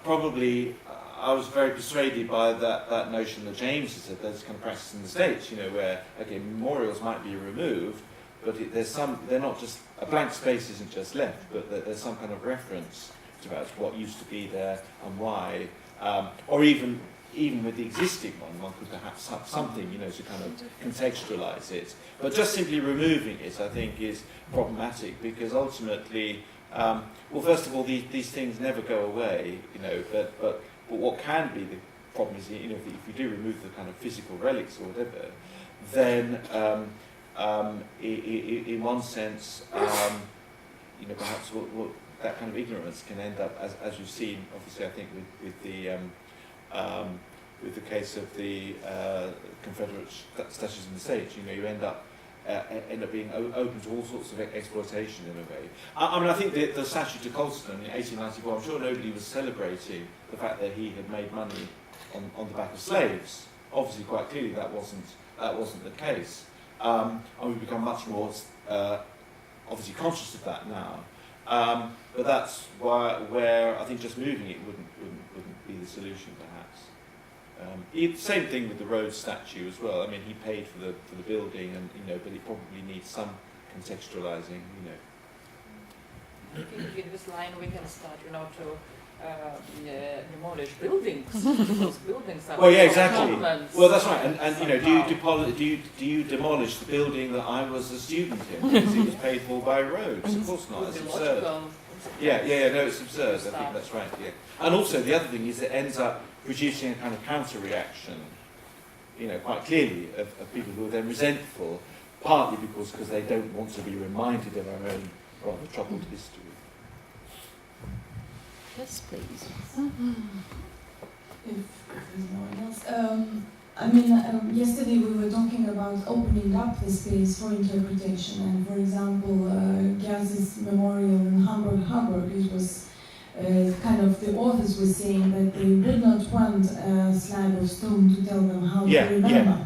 Probably. I was very persuaded by that notion that James has said there's kind of practice in the States, where memorials might be removed, but they're not just a blank space isn't just left, but there's some kind of reference to about what used to be there and why, or even with the existing one could perhaps have something, to kind of contextualize it. But just simply removing it, I think, is problematic because ultimately, first of all, these things never go away, but what can be the problem is, if you do remove the kind of physical relics or whatever, then in one sense, perhaps what that kind of ignorance can end up, as you've seen, obviously, I think with the case of the Confederate statues in the States, you end up being open to all sorts of exploitation in a way. I think the statue to Colston in 1894, I'm sure nobody was celebrating the fact that he had made money on the back of slaves. Obviously, quite clearly, that wasn't the case. And we've become much more obviously conscious of that now. But that's where I think just moving it wouldn't be the solution, perhaps. Same thing with the Rhodes statue as well. I mean, he paid for the building, and but it probably needs some contextualizing. I think with this line we can start, to demolish buildings. Those buildings are exactly. Well, that's right. And do you demolish the building that I was a student in because it was paid for by Rhodes? Of course not. It's absurd. No, it's absurd. I think that's right. Yeah. And also the other thing is it ends up producing a kind of counter-reaction, quite clearly, of people who are then resentful, partly because they don't want to be reminded of our own rather troubled history. Yes, please. If there's no one else. Yesterday we were talking about opening up the space for interpretation, and for example, Giedrė's memorial in Hamburg, it was the authors were saying that they would not want a slab of stone to tell them how to remember.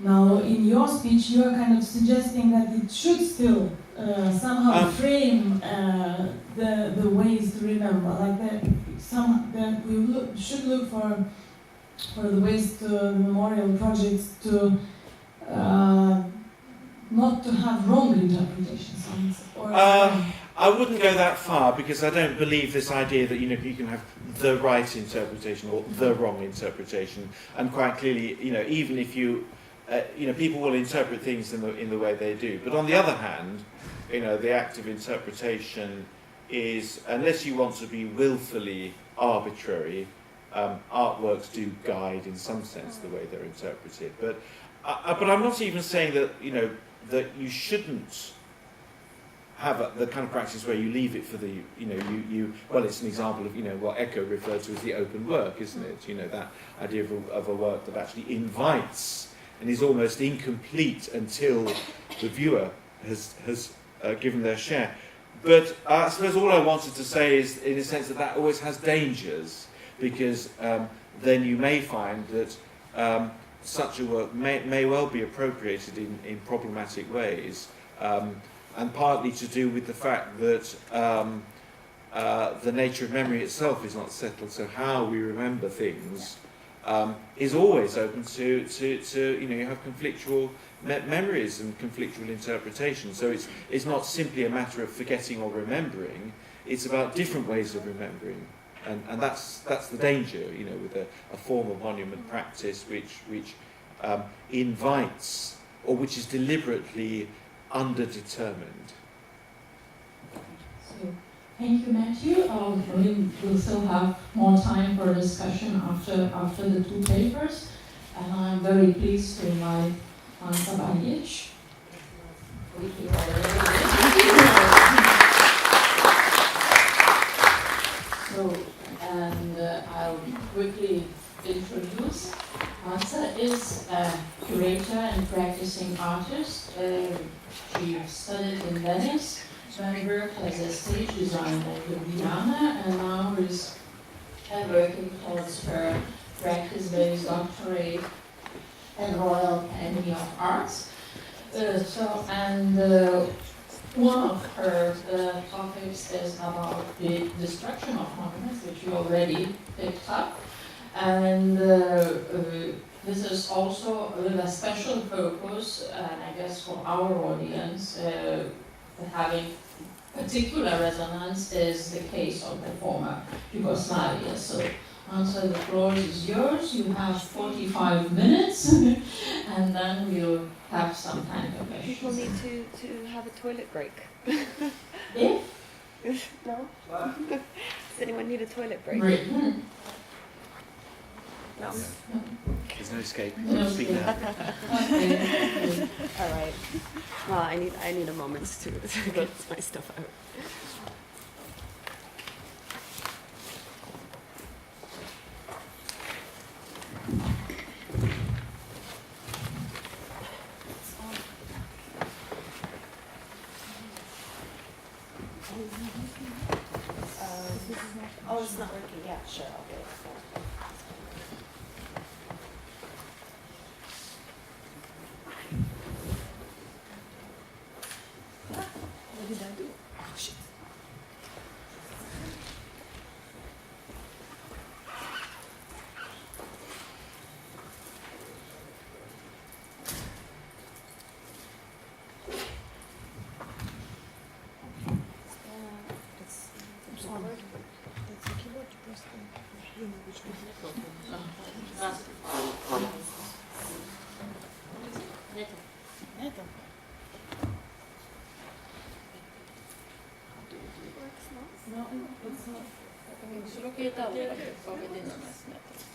Now, in your speech, you are kind of suggesting that it should still somehow frame the ways to remember, like that we should look for or the waste memorial projects to not to have wrong interpretations? Or I wouldn't go that far because I don't believe this idea that you can have the right interpretation or the wrong interpretation. And quite clearly, even if people will interpret things in the way they do. But on the other hand, the act of interpretation is, unless you want to be willfully arbitrary, artworks do guide in some sense the way they're interpreted. But I'm not even saying that that you shouldn't have the kind of practice where you leave it for the well, it's an example of what Eco referred to as the open work, isn't it? That idea of a work that actually invites and is almost incomplete until the viewer has given their share. But I suppose all I wanted to say is, in a sense, that always has dangers, because then you may find that such a work may well be appropriated in problematic ways, and partly to do with the fact that the nature of memory itself is not settled, so how we remember things is always open to you have conflictual memories and conflictual interpretations. So it's not simply a matter of forgetting or remembering, it's about different ways of remembering. And that's the danger, with a form of monument practice which invites, or which is deliberately underdetermined. So, thank you, Matthew. We'll still have more time for discussion after the two papers, and I'm very pleased to invite Manca Bajec. So, I'll quickly introduce. Manca is a curator and practicing artist. She studied in Venice, then worked as a stage designer in Ljubljana, and now is working towards her practice-based doctorate at Royal Academy of Arts. One of her topics is about the destruction of monuments, which you already picked up. And this is also with a special purpose, I guess for our audience, having particular resonance is the case of the former Yugoslavia. So, Manca, the floor is yours. You have 45 minutes, and then we'll have some time for questions. People need to have a toilet break. If? No? Does anyone need a toilet break? Right. No. There's no escape. No Speak escape. now. Okay. All right. Well, I need a moment to get my stuff out. Oh, it's not working. Yeah, sure. I'll get it. What did I do? Oh, shit. It's a keyboard. It's a keyboard to press the... You know which one. Neto. No, it's not. Solo que está ahora, porque tiene más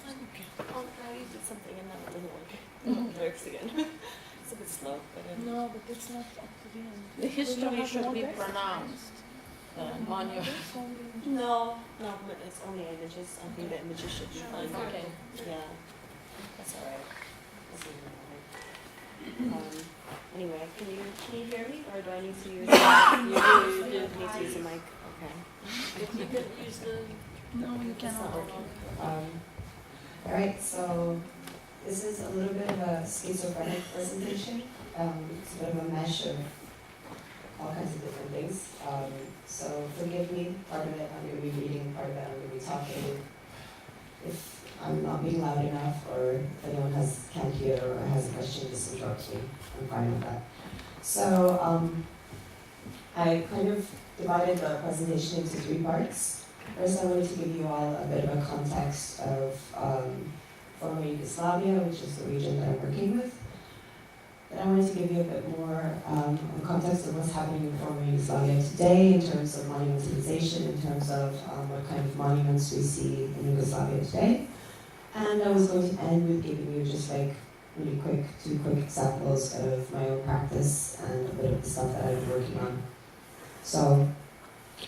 Okay. Oh, I did something and now it doesn't work. It works again. It's a bit slow, but... No, but it's not up to the end. The history should be pronounced. Monument. No, but it's only images. I think the images should be fine. Okay. Yeah, that's all right. That's even all right. Anyway, can you hear me, or do I need to use? You do need to use a mic. Okay. If you could use the... No, you It's not cannot. working. All right, so this is a little bit of a schizophrenic presentation. It's a bit of a mesh of all kinds of different things. So forgive me, part of it I'm going to be reading, part of it I'm going to be talking. If I'm not being loud enough, or if anyone can't hear or has a question, just interrupt me. I'm fine with that. So I kind of divided the presentation into 3 parts. First, I wanted to give you all a bit of a context of former Yugoslavia, which is the region that I'm working with. Then I wanted to give you a bit more a context of what's happening in former Yugoslavia today in terms of monumentalization, in terms of what kind of monuments we see in Yugoslavia today. And I was going to end with giving you just like really quick, 2 quick examples of my own practice and a bit of the stuff that I've been working on. So,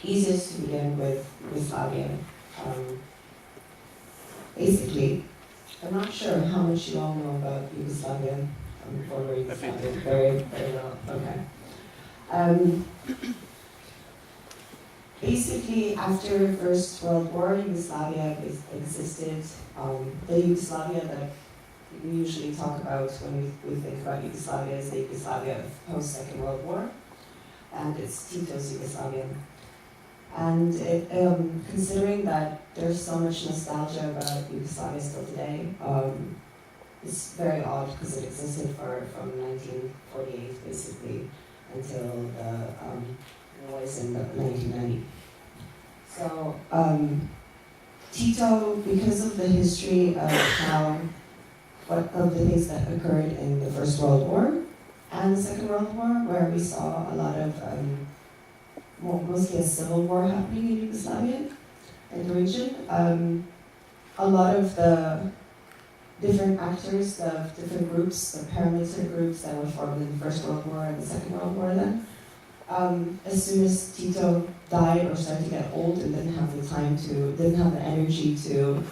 easiest to begin with Yugoslavia. Basically, I'm not sure how much you all know about Yugoslavia, former Yugoslavia, very, very well, okay. Basically, after First World War, Yugoslavia existed. The Yugoslavia that we usually talk about when we think about Yugoslavia is the Yugoslavia post-Second World War, and it's Tito's Yugoslavia. And it, considering that there's so much nostalgia about Yugoslavia still today, it's very odd because it existed from 1948 basically until the wars in 1990. So Tito, because of the history of what of the things that occurred in the First World War and the Second World War, where we saw a lot of mostly a civil war happening in Yugoslavia, in the region. A lot of the different actors, the different groups, the paramilitary groups that were formed in the First World War and the Second World War then, as soon as Tito died or started to get old and didn't have the energy to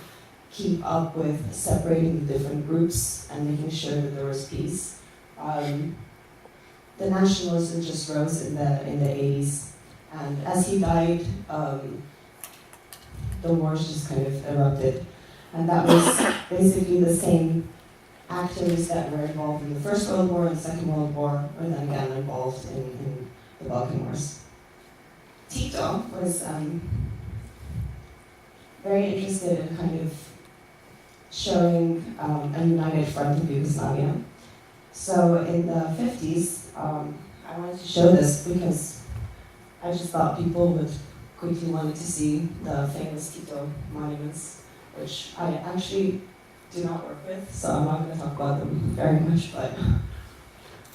keep up with separating the different groups and making sure that there was peace, the nationalism just rose in the 80s. And as he died, the wars just kind of erupted. And that was basically the same actors that were involved in the First World War and the Second World War were then again involved in the Balkan Wars. Tito was very interested in kind of showing a united front of Yugoslavia. So in the 50s, I wanted to show this because I just thought people would quickly want to see the famous Tito monuments, which I actually do not work with, so I'm not going to talk about them very much, but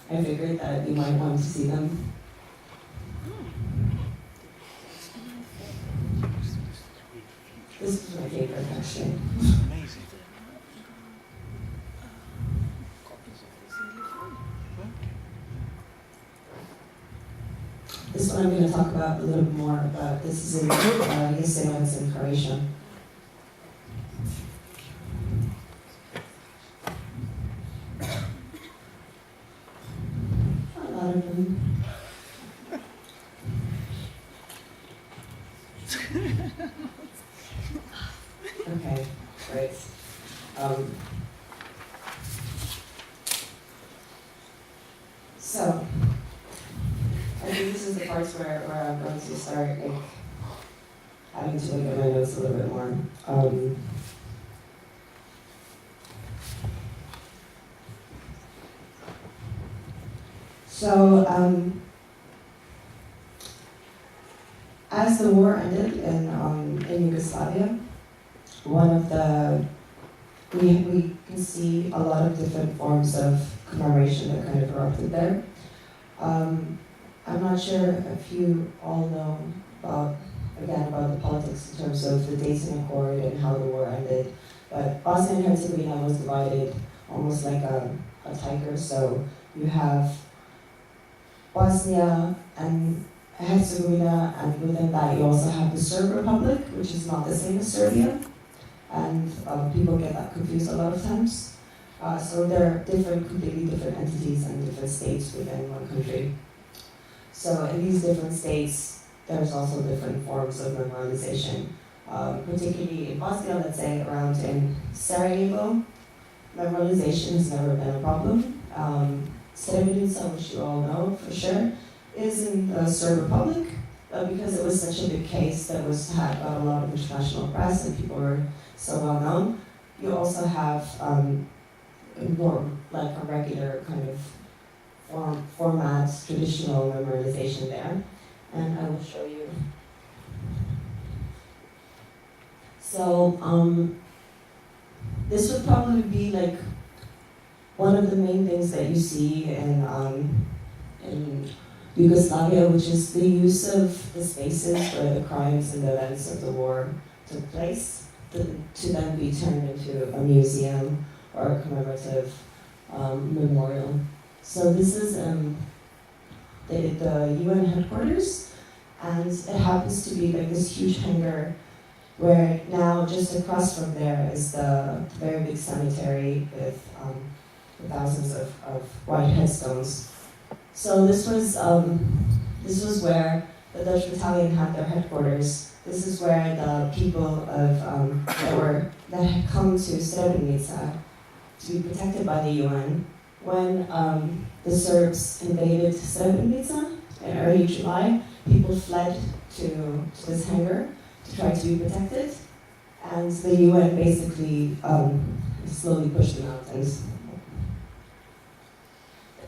I figured that you might want to see them. This is my favorite, actually. Amazing. This one I'm going to talk about a little bit more, but this is in Jasenovac in Croatia. A lot of them. Okay, great. So, I think this is the parts where I'm going to start having to look at my notes a little bit more. As the war ended in Yugoslavia, we can see a lot of different forms of commemoration that kind of erupted there. I'm not sure if you all know about the politics in terms of the Dayton Accord and how the war ended, but Bosnia and Herzegovina was divided almost like a tiger. So you have Bosnia and Herzegovina, and within that you also have the Serb Republic, which is not the same as Serbia, and people get that confused a lot of times. So there are completely different entities and different states within one country. So in these different states, there's also different forms of memorialization. Particularly in Bosnia, let's say around in Sarajevo, memorialization has never been a problem. Srebrenica, which you all know for sure, is in the Serb Republic, because it was such a big case that got a lot of international press and people were so well known. you also have more like a regular kind of format, traditional memorization there. And I will show you. So this would probably be like one of the main things that you see in Yugoslavia, which is the use of the spaces where the crimes and the events of the war took place to then be turned into a museum or a commemorative memorial. So this is the UN headquarters, and it happens to be like this huge hangar where now just across from there is the very big cemetery with thousands of white headstones. So this was where the Dutch battalion had their headquarters. This is where the people of that had come to Srebrenica to be protected by the UN when the Serbs invaded Srebrenica in early July. People fled to this hangar to try to be protected, and the UN basically slowly pushed them out.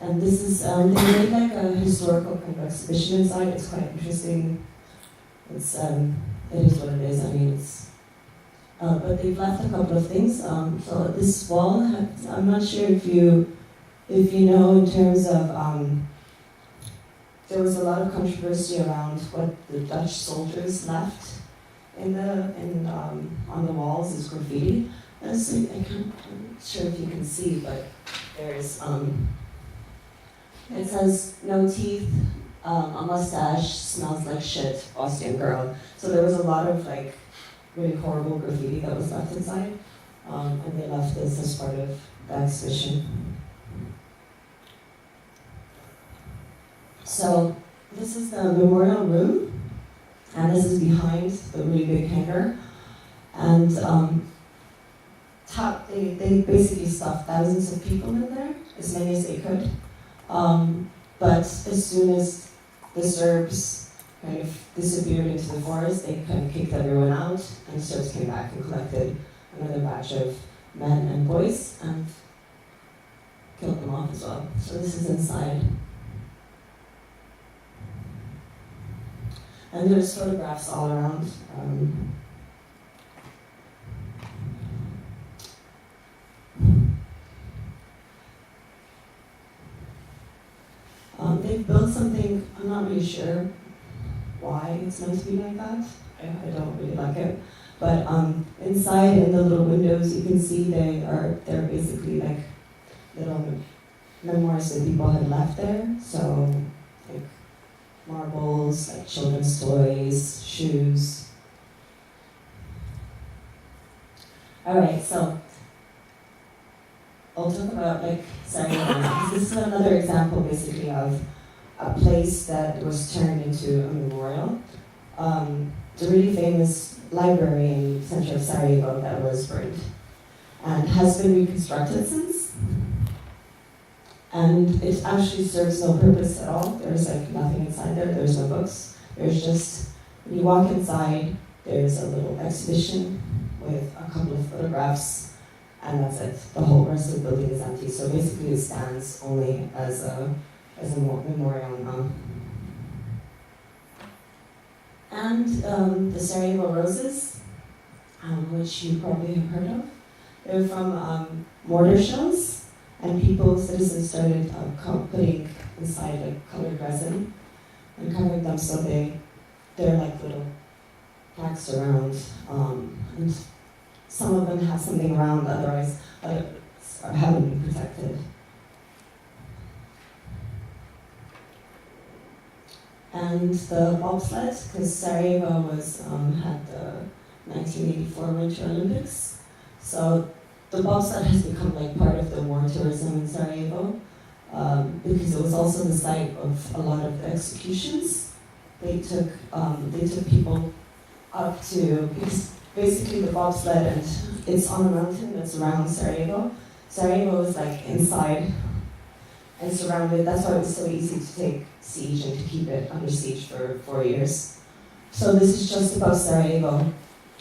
And this is, they made like a historical kind of exhibition inside. It's quite interesting. It is what it is. I mean, but they've left a couple of things. So this wall, I'm not sure if you know in terms of, there was a lot of controversy around what the Dutch soldiers left on the walls as graffiti. I'm not sure if you can see, but there's, it says, "No teeth, a mustache, smells like shit, Austrian girl." So there was a lot of like really horrible graffiti that was left inside, and they left this as part of the exhibition. So this is the memorial room, and this is behind the really big hangar. And they basically stuffed thousands of people in there, as many as they could. But as soon as the Serbs kind of disappeared into the forest, they kind of kicked everyone out, and the Serbs came back and collected another batch of men and boys and killed them off as well. So this is inside. And there's photographs all around. They've built something, I'm not really sure why it's meant to be like that. I don't really like it. But inside in the little windows, you can see they're basically like little memoirs that people had left there. So like marbles, like children's toys, shoes. All right, so I'll talk about like Sarajevo now. This is another example basically of a place that was turned into a memorial. The really famous library in the center of Sarajevo that was burned and has been reconstructed since. And it actually serves no purpose at all. There's like nothing inside there. There's no books. There's just, when you walk inside, there's a little exhibition with a couple of photographs, and that's it. The whole rest of the building is empty. So basically it stands only as a memorial now. And the Sarajevo roses, which you probably have heard of. They're from mortar shells, and citizens started putting inside like colored resin and covering them so they're like little plaques around, and some of them have something around, otherwise others haven't been protected. And the bobsled, because Sarajevo had the 1984 Winter Olympics, so the bobsled has become like part of the war tourism in Sarajevo, because it was also the site of a lot of the executions. They took people up to, because basically the bobsled, and it's on a mountain that's around Sarajevo. Sarajevo is like inside and surrounded. That's why it was so easy to take siege and to keep it under siege for 4 years. So this is just above Sarajevo,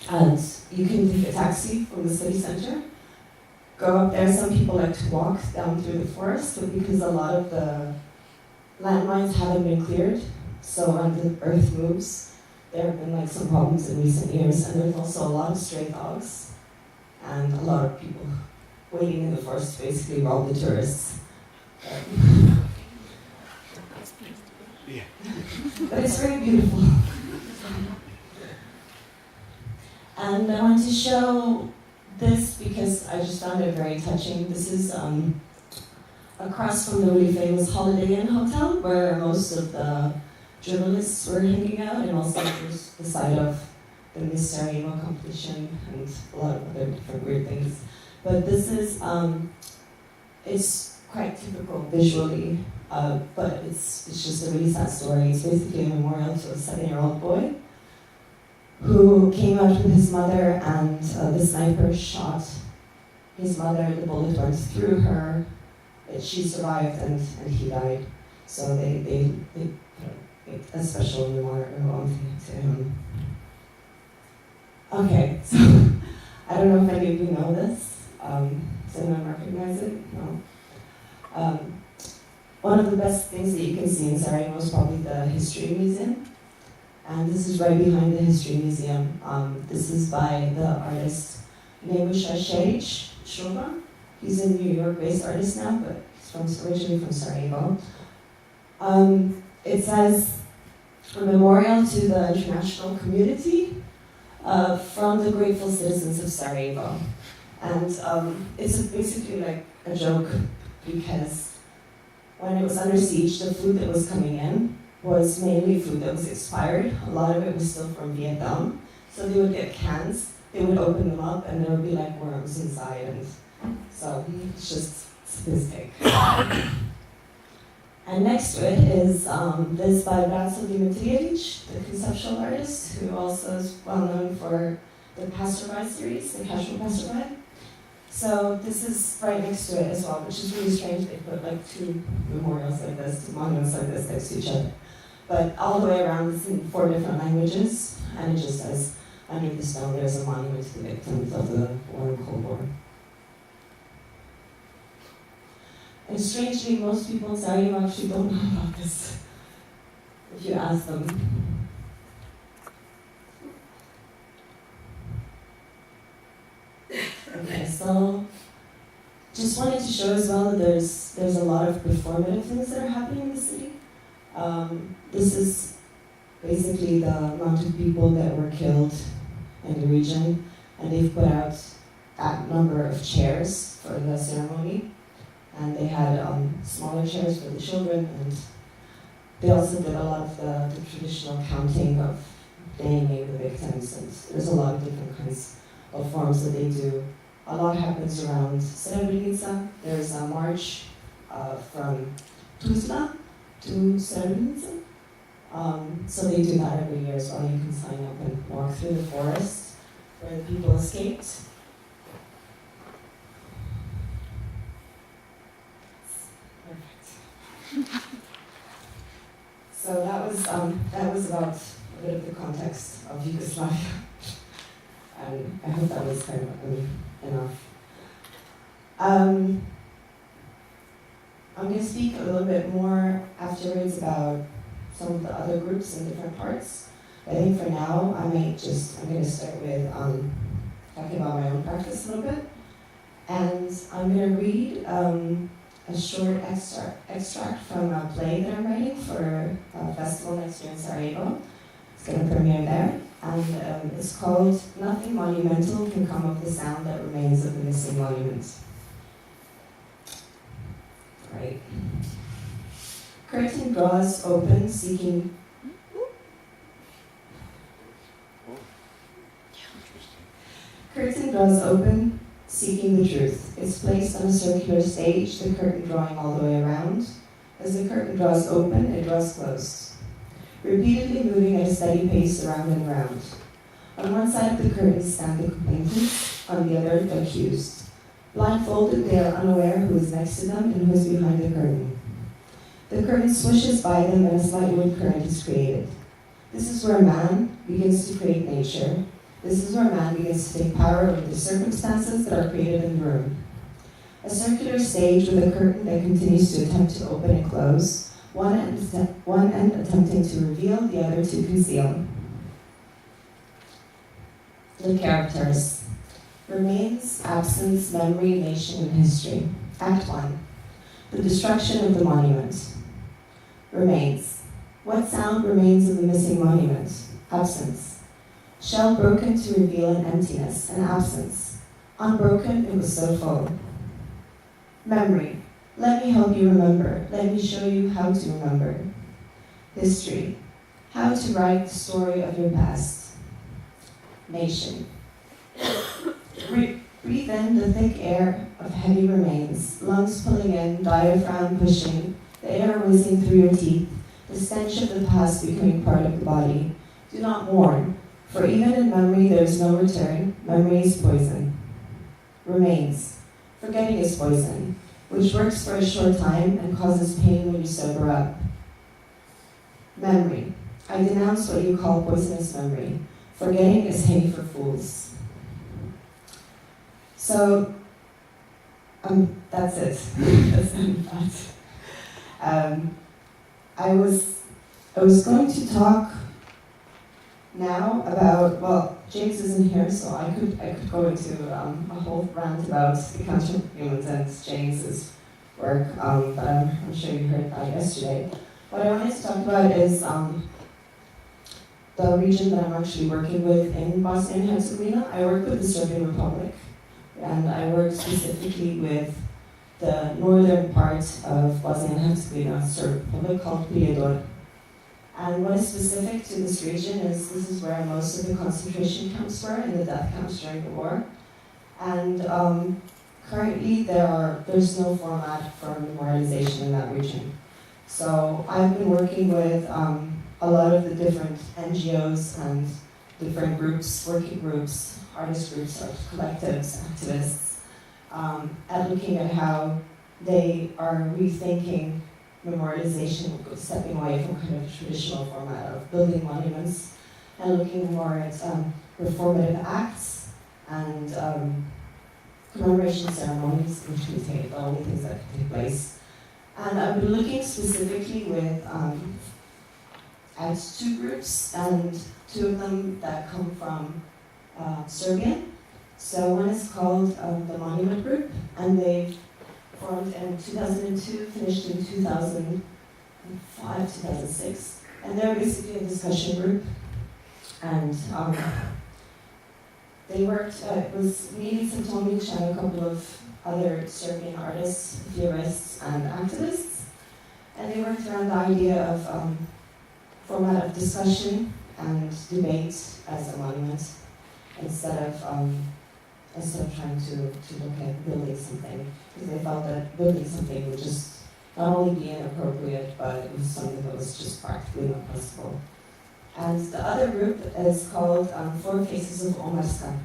and you can take a taxi from the city center, go up there. Some people like to walk down through the forest, but because a lot of the landmines haven't been cleared, so when the earth moves, there have been like some problems in recent years, and there's also a lot of stray dogs, and a lot of people waiting in the forest to basically rob the tourists. Yeah. But it's very beautiful. And I want to show this because I just found it very touching. This is across from the really famous Holiday Inn Hotel, where most of the journalists were hanging out, and also there's the site of the Miss Sarajevo competition and a lot of other different weird things. But this is, it's quite typical visually, but it's just a really sad story. It's basically a memorial to a 7-year-old boy who came out with his mother, and the sniper shot his mother. The bullet went through her, she survived, and he died. So they put a special memorial to him. Okay, so I don't know if any of you know this. Does anyone recognize it? No. One of the best things that you can see in Sarajevo is probably the History Museum. And this is right behind the History Museum. This is by the artist Nebojša Šerić. He's a New York-based artist now, but he's originally from Sarajevo. It says, a memorial to the international community from the grateful citizens of Sarajevo. And it's basically like a joke, because when it was under siege, the food that was coming in was mainly food that was expired. A lot of it was still from Vietnam. So they would get cans, they would open them up, and there would be like worms inside. And so it's just sadistic. And next to it is this by Branislav Dimitrijević, the conceptual artist, who also is well known for the Passerby series, the Casual Passerby. So this is right next to it as well, which is really strange. They put like two memorials like this, two monuments like this next to each other. But all the way around, it's in 4 different languages, and it just says, under the stone, there's a monument to the victims of the War and Cold War. And strangely, most people in Sarajevo actually don't know about this, if you ask them. Okay, so just wanted to show as well that there's a lot of performative things that are happening in the city. This is basically the amount of people that were killed in the region, and they've put out that number of chairs for the ceremony, and they had smaller chairs for the children, and they also did a lot of the traditional counting of naming the victims, and there's a lot of different kinds of forms that they do. A lot happens around Srebrenica. There's a march from Tuzla to Srebrenica. So they do that every year as well. You can sign up and walk through the forest where the people escaped. Perfect. So that was about a bit of the context of Yugoslavia. And I hope that was kind of enough. I'm going to speak a little bit more afterwards about some of the other groups in different parts. But I think for now, I'm going to start with talking about my own practice a little bit. And I'm going to read a short extract from a play that I'm writing for a festival next year in Sarajevo. It's going to premiere there. And it's called Nothing Monumental Can Come of the Sound That Remains of the Missing Monuments. Right. Curtain draws open, seeking... Curtain draws open, seeking the truth. It's placed on a circular stage, the curtain drawing all the way around. As the curtain draws open, it draws close, repeatedly moving at a steady pace around and around. On one side of the curtain stand the complainants, on the other the accused. Blindfolded, they are unaware who is next to them and who is behind the curtain. The curtain swishes by them and a slight wind current is created. This is where man begins to create nature. This is where man begins to take power over the circumstances that are created in the room. A circular stage with a curtain that continues to attempt to open and close, one end attempting to reveal, the other to conceal. The characters. Remains, absence, memory, nation, and history. Act 1. The destruction of the monument. Remains. What sound remains of the missing monument? Absence. Shell broken to reveal an emptiness, an absence. Unbroken, it was so full. Memory. Let me help you remember. Let me show you how to remember. History. How to write the story of your past. Nation. Breathe in the thick air of heavy remains, lungs pulling in, diaphragm pushing, the air whizzing through your teeth, the stench of the past becoming part of the body. Do not mourn, for even in memory there is no return. Memory is poison. Remains. Forgetting is poison, which works for a short time and causes pain when you sober up. Memory. I denounce what you call poisonous memory. Forgetting is hay for fools. So, that's it. That's that. I was going to talk now about, well, James isn't here, so I could go into a whole rant about the counter-humans and James's work, but I'm sure you heard that yesterday. What I wanted to talk about is the region that I'm actually working with in Bosnia and Herzegovina. I work with the Serbian Republic, and I work specifically with the northern part of Bosnia and Herzegovina, Serb Republic, called Prijedor. And what is specific to this region is this is where most of the concentration camps were and the death camps during the war. And currently there's no format for memorialization in that region. So I've been working with a lot of the different NGOs and different groups, working groups, artist groups, art collectives, activists, at looking at how they are rethinking memorialization, stepping away from kind of a traditional format of building monuments and looking more at performative acts and commemoration ceremonies, which we take the only things that can take place. And I've been looking specifically with at two groups, and two of them that come from Serbia. So one is called the Monument Group, and they formed in 2002, finished in 2005, 2006. And they're basically a discussion group. And they worked, it was me, Tomic, and a couple of other Serbian artists, theorists, and activists. And they worked around the idea of format of discussion and debate as a monument, instead of trying to look at building something, because they felt that building something would just not only be inappropriate, but it was something that was just practically not possible. And the other group is called Four Faces of Omarska.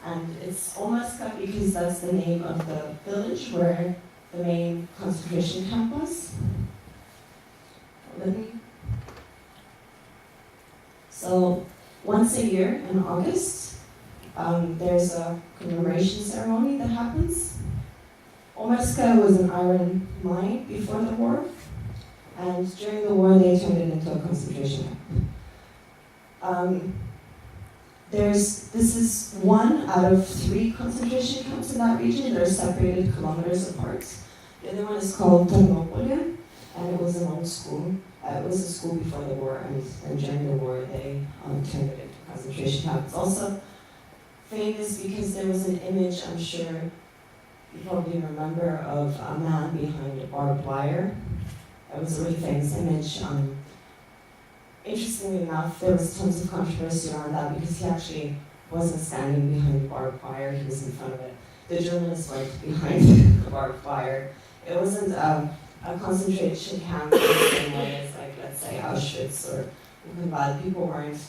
And it's Omarska because that's the name of the village where the main concentration camp was. So once a year in August, there's a commemoration ceremony that happens. Omarska was an iron mine before the war, and during the war they turned it into a concentration camp. This is one out of 3 concentration camps in that region. They're separated kilometers apart. The other one is called Ternopolje, and it was an old school. It was a school before the war, and during the war they turned it into a concentration camp. It's also famous because there was an image, I'm sure you probably remember, of a man behind a barbed wire. It was a really famous image. Interestingly enough, there was tons of controversy around that because he actually wasn't standing behind the barbed wire, he was in front of it. The journalists went behind the barbed wire. It wasn't a concentration camp in the same way as, like, let's say, Auschwitz or Buchenwald. People weren't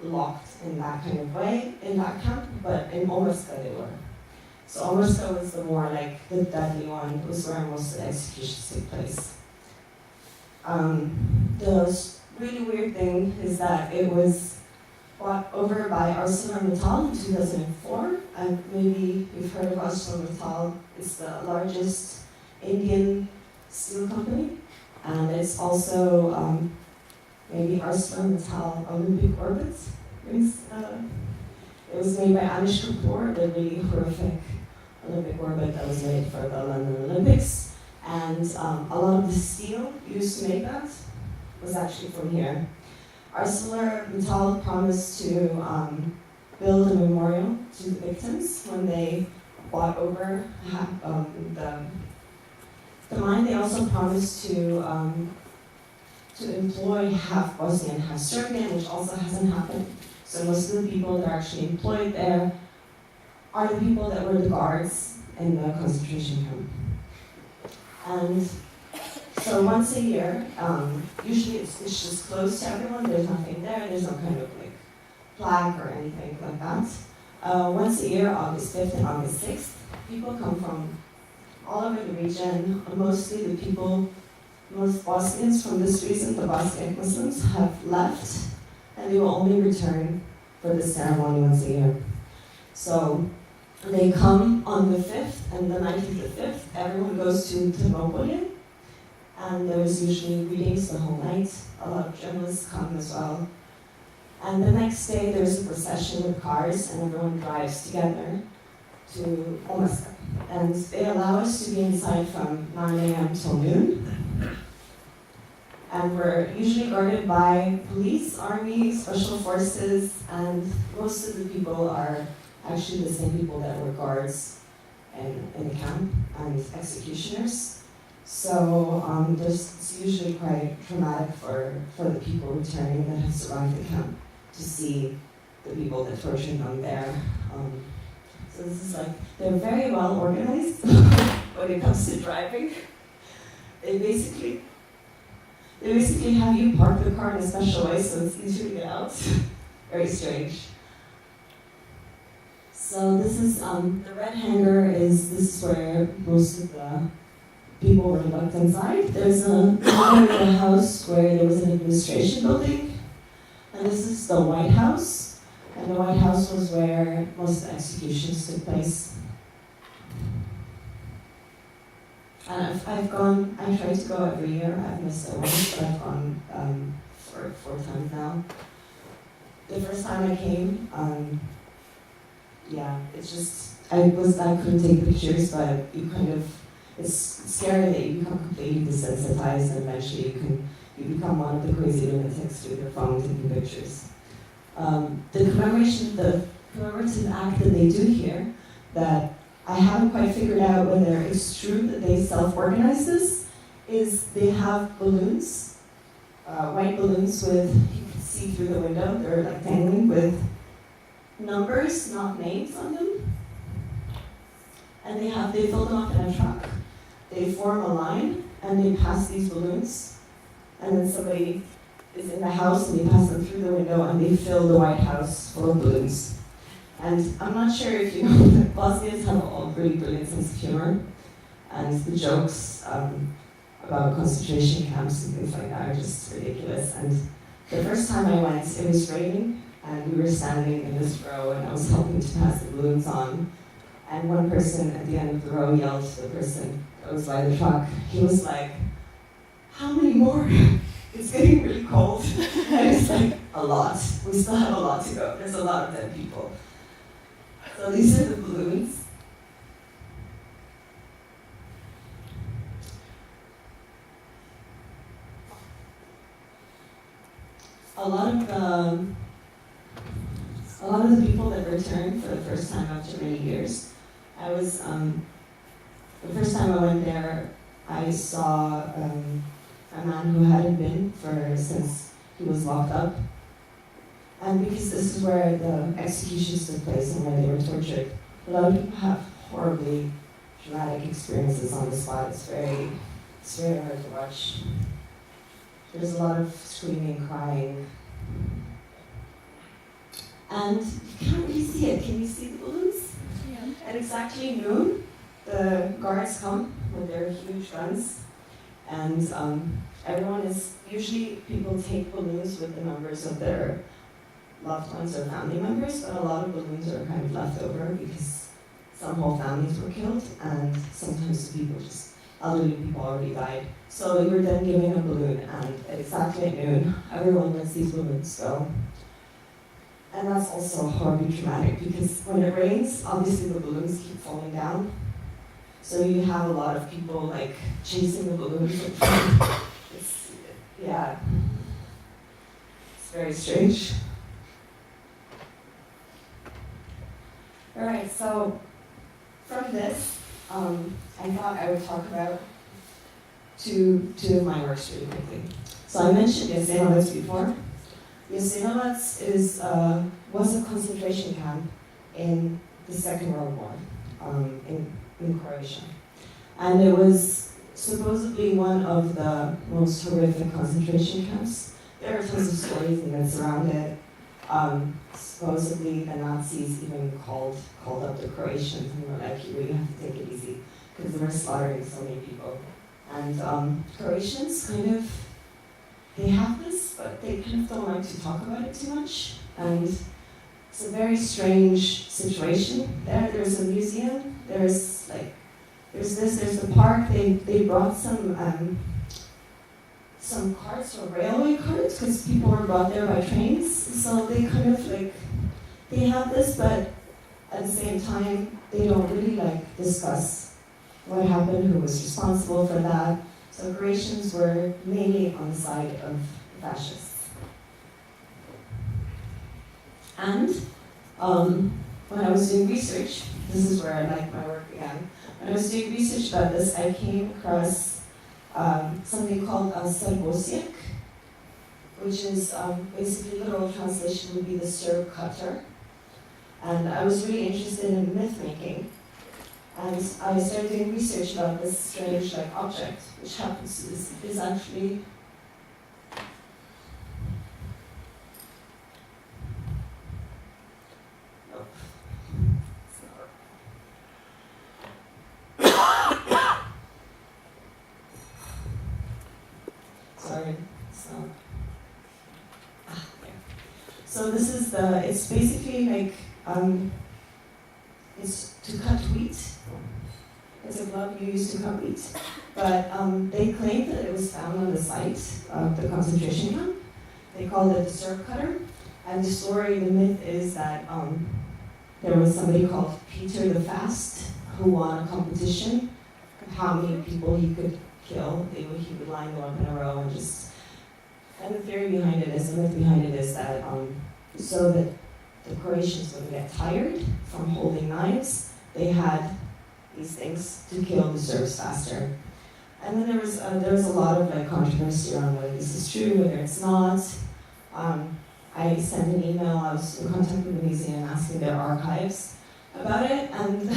locked in that kind of way in that camp, but in Omarska they were. So Omarska was the more, like, the deadly one. It was where most of the executions take place. The really weird thing is that it was bought over by ArcelorMittal in 2004. And maybe you've heard of ArcelorMittal. It's the largest Indian steel company. And it's also maybe ArcelorMittal Olympic Orbit. It was made by Anish Kapoor, the really horrific Olympic orbit that was made for the London Olympics. And a lot of the steel used to make that was actually from here. ArcelorMittal promised to build a memorial to the victims when they bought over the mine. They also promised to employ half Bosnian, half Serbian, which also hasn't happened. So most of the people that are actually employed there are the people that were the guards in the concentration camp. And so once a year, usually it's just closed to everyone, there's nothing there, there's no kind of like plaque or anything like that. Once a year, August 5th and August 6th, people come from all over the region, mostly the people, most Bosnians from this reason, the Bajec Muslims, have left, and they will only return for the ceremony once a year. So they come on the 5th, and the night of the 5th, everyone goes to Thermopylae, and there's usually readings the whole night. A lot of journalists come as well. And the next day, there's a procession with cars, and everyone drives together to Omaska. And they allow us to be inside from 9 a.m. till noon. And we're usually guarded by police, army, special forces, and most of the people are actually the same people that were guards in the camp and executioners. So it's usually quite traumatic for the people returning that have survived the camp to see the people that tortured them there. So this is like, they're very well organized when it comes to driving. They basically have you park the car in a special way so it's easier to get out. Very strange. So this is, the red hangar this is where most of the people were locked inside. There's a house where there was an administration building, and this is the White House. And the White House was where most of the executions took place. And I try to go every year. I've missed it once, but I've gone four times now. The first time I came, it's just, I couldn't take pictures, but it's scary that you become completely desensitized, and eventually you become one of the crazy lunatics with your phone taking pictures. The commemorative act that they do here, that I haven't quite figured out whether it's true that they self-organize this, is they have balloons, white balloons with, you can see through the window, they're like dangling with numbers, not names on them. And they fill them up in a truck. They form a line, and they pass these balloons, and then somebody is in the house, and they pass them through the window, and they fill the White House full of balloons. And I'm not sure if you know, but Bosnians have a really brilliant sense of humor, and the jokes about concentration camps and things like that are just ridiculous. And the first time I went, it was raining, and we were standing in this row, and I was helping to pass the balloons on. And one person at the end of the row yelled to the person that was by the truck. He was like, "How many more? It's getting really cold." And it's like, a lot. We still have a lot to go. There's a lot of dead people. So these are the balloons. A lot of the people that returned for the first time after many years, the first time I went there, I saw a man who hadn't been since he was locked up. And because this is where the executions took place and where they were tortured, a lot of people have horribly traumatic experiences on the spot. It's very hard to watch. There's a lot of screaming, crying. And you can't really see it. Can you see the balloons? Yeah. At exactly noon, the guards come with their huge guns, and everyone is, usually people take balloons with the numbers of their loved ones or family members, but a lot of balloons are kind of left over because some whole families were killed, and sometimes the people just, elderly people already died. So you're then giving a balloon, and at exactly at noon, everyone lets these balloons go. And that's also horribly traumatic because when it rains, obviously the balloons keep falling down. So you have a lot of people like chasing the balloons. It's, yeah, it's very strange. All right, so from this, I thought I would talk about two of my works really quickly. So I mentioned Jasenovac before. Jasenovac was a concentration camp in the Second World War in Croatia. And it was supposedly one of the most horrific concentration camps. There are tons of stories and myths around it. Supposedly the Nazis even called up the Croatians and were like, you really have to take it easy because they were slaughtering so many people. And Croatians kind of, they have this, but they kind of don't like to talk about it too much. And it's a very strange situation. There's a museum, there's the park. They brought some carts or railway carts because people were brought there by trains. So they kind of like, they have this, but at the same time, they don't really like discuss what happened, who was responsible for that. So Croatians were mainly on the side of fascists. And when I was doing research, this is where I like my work again. When I was doing research about this, I came across something called a Bajec, which is basically literal translation would be the Serb cutter. And I was really interested in myth making. And I started doing research about this strange object, which happens is actually nope. It's not. Sorry, it's not. There. So this is it's basically like it's to cut wheat. It's a glove you use to cut wheat. But they claim that it was found on the site of the concentration camp. They called it the Serb cutter. And the story, the myth is that there was somebody called Peter the Fast who won a competition of how many people he could kill. He would line them up in a row and just... And the theory behind it is, the myth behind it is that so that the Croatians wouldn't get tired from holding knives, they had these things to kill the Serbs faster. And then there was a lot of controversy around whether this is true, whether it's not. I sent an email, I was in contact with the museum asking their archives about it, and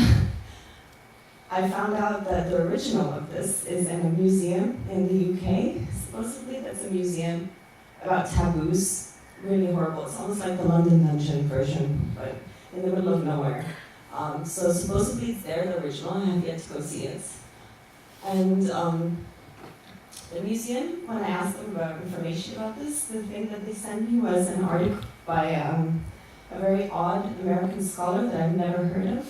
I found out that the original of this is in a museum in the UK. Supposedly that's a museum about taboos. Really horrible. It's almost like the London Dungeon version, but in the middle of nowhere. So supposedly it's there, the original. I have yet to go see it. And the museum, when I asked them about information about this, the thing that they sent me was an article by a very odd American scholar that I've never heard of.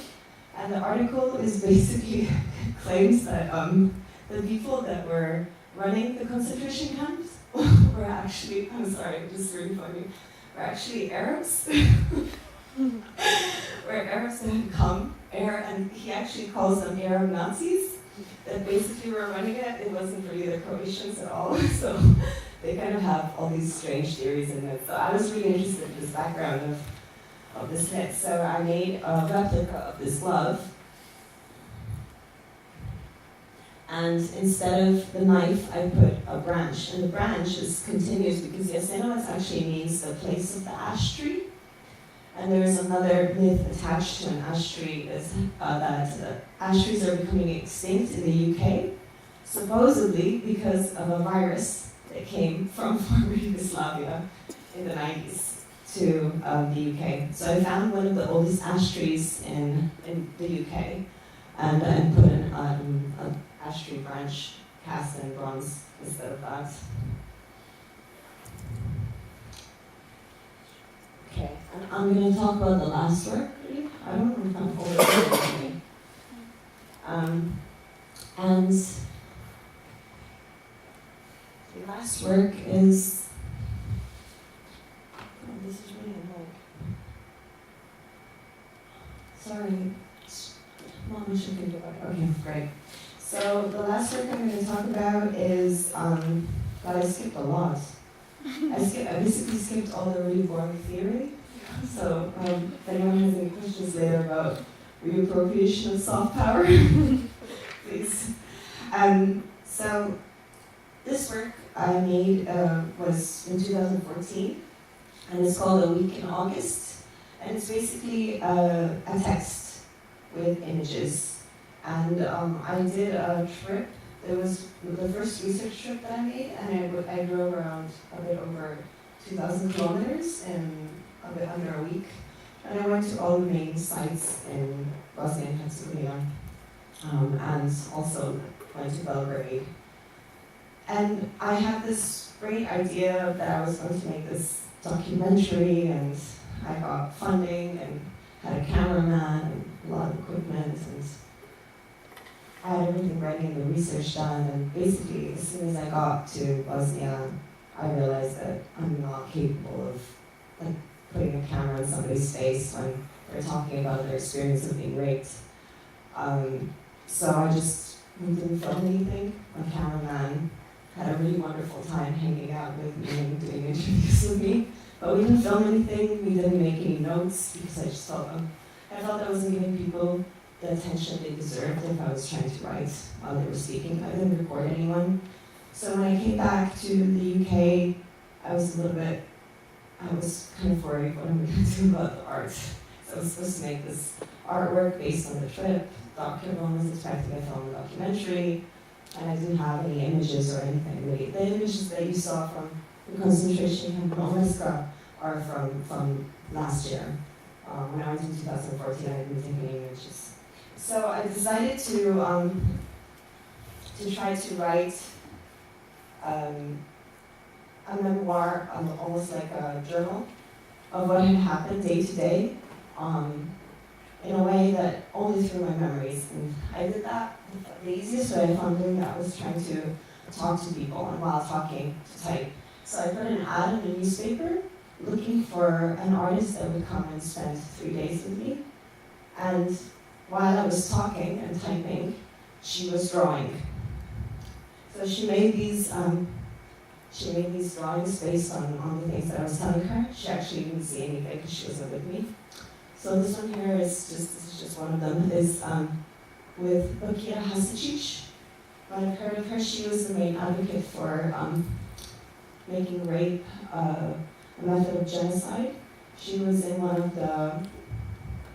And the article is basically claims that the people that were running the concentration camps were actually, I'm sorry, this is really funny, were actually Arabs. Were Arabs that had come, and he actually calls them Arab Nazis, that basically were running it. It wasn't really the Croatians at all, so they kind of have all these strange theories in it. So I was really interested in this background of this myth, so I made a replica of this glove. And instead of the knife, I put a branch. And the branch is continuous because Jasenovac actually means the place of the ash tree. And there's another myth attached to an ash tree is that ash trees are becoming extinct in the UK, supposedly because of a virus that came from former Yugoslavia in the 90s to the UK. So I found one of the oldest ash trees in the UK and put an ash tree branch cast in bronze instead of that. Okay. And I'm going to talk about the last work, really. I don't know if I'm overdoing and the last work is, oh, this is really annoying. Sorry, Mom, I should think about it. Okay, great. So the last work I'm going to talk about is, God, I skipped a lot. I basically skipped all the really boring theory. So if anyone has any questions later about reappropriation of soft power, please. So this work I made was in 2014, and it's called A Week in August, and it's basically a text with images. And I did a trip. It was the first research trip that I made, and I drove around a bit over 2,000 kilometers in a bit under a week. And I went to all the main sites in Bosnia and Herzegovina, and also went to Belgrade. And I had this great idea that I was going to make this documentary, and I got funding and had a cameraman and a lot of equipment, and I had everything ready and the research done. And basically, as soon as I got to Bosnia, I realized that I'm not capable of putting a camera in somebody's face when they're talking about their experience of being raped. So we didn't film anything. My cameraman had a really wonderful time hanging out with me and doing interviews with me, but we didn't film anything. We didn't make any notes because I just felt I felt I wasn't giving people the attention they deserved if I was trying to write while they were speaking. I didn't record anyone. So when I came back to the UK, I was kind of worried what I'm going to do about the art. So I was supposed to make this artwork based on the trip. Everyone was expecting a film documentary, and I didn't have any images or anything really. The images that you saw from the concentration camp in Manca are from last year. When I was in 2014, I didn't take any images. So I decided to try to write a memoir, almost like a journal, of what had happened day to day, in a way that only through my memories. And I did that. The easiest way I found doing that was trying to talk to people, and while talking, to type. So I put an ad in a newspaper looking for an artist that would come and spend 3 days with me. And while I was talking and typing, she was drawing. So she made these drawings based on the things that I was telling her. She actually didn't see anything because she wasn't with me. So this one here is just one of them. Is with Giedrė. When I've heard of her, she was the main advocate for making rape a method of genocide. She was in one of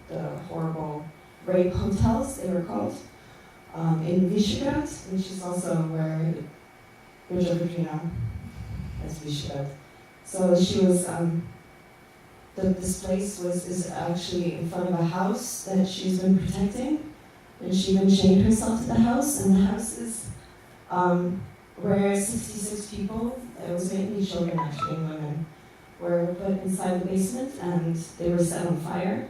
the horrible rape hotels, they were called, in Visegrad, which is also where Giedrė is Visegrad. So she was, this place is actually in front of a house that she's been protecting, and she even chained herself to the house, and the house is where 66 people, it was mainly children actually, and women, were put inside the basement, and they were set on fire.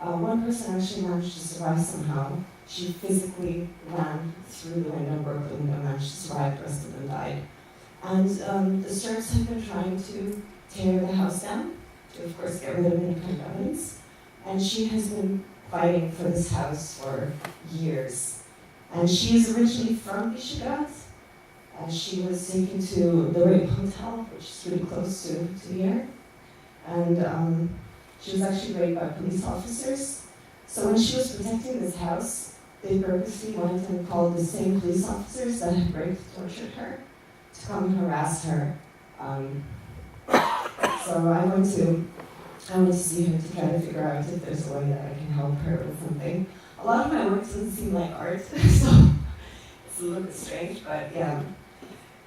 One person actually managed to survive somehow. She physically ran through the window, broke the window, managed to survive, the rest of them died. And the Serbs have been trying to tear the house down, to of course get rid of any kind of evidence. And she has been fighting for this house for years. And she is originally from Visegrad. She was taken to the rape hotel, which is really close to here. And she was actually raped by police officers. So when she was protecting this house, they purposely went and called the same police officers that had raped, tortured her, to come and harass her. So I went to see her to try to figure out if there's a way that I can help her with something. A lot of my work doesn't seem like art, so it's a little bit strange, but yeah.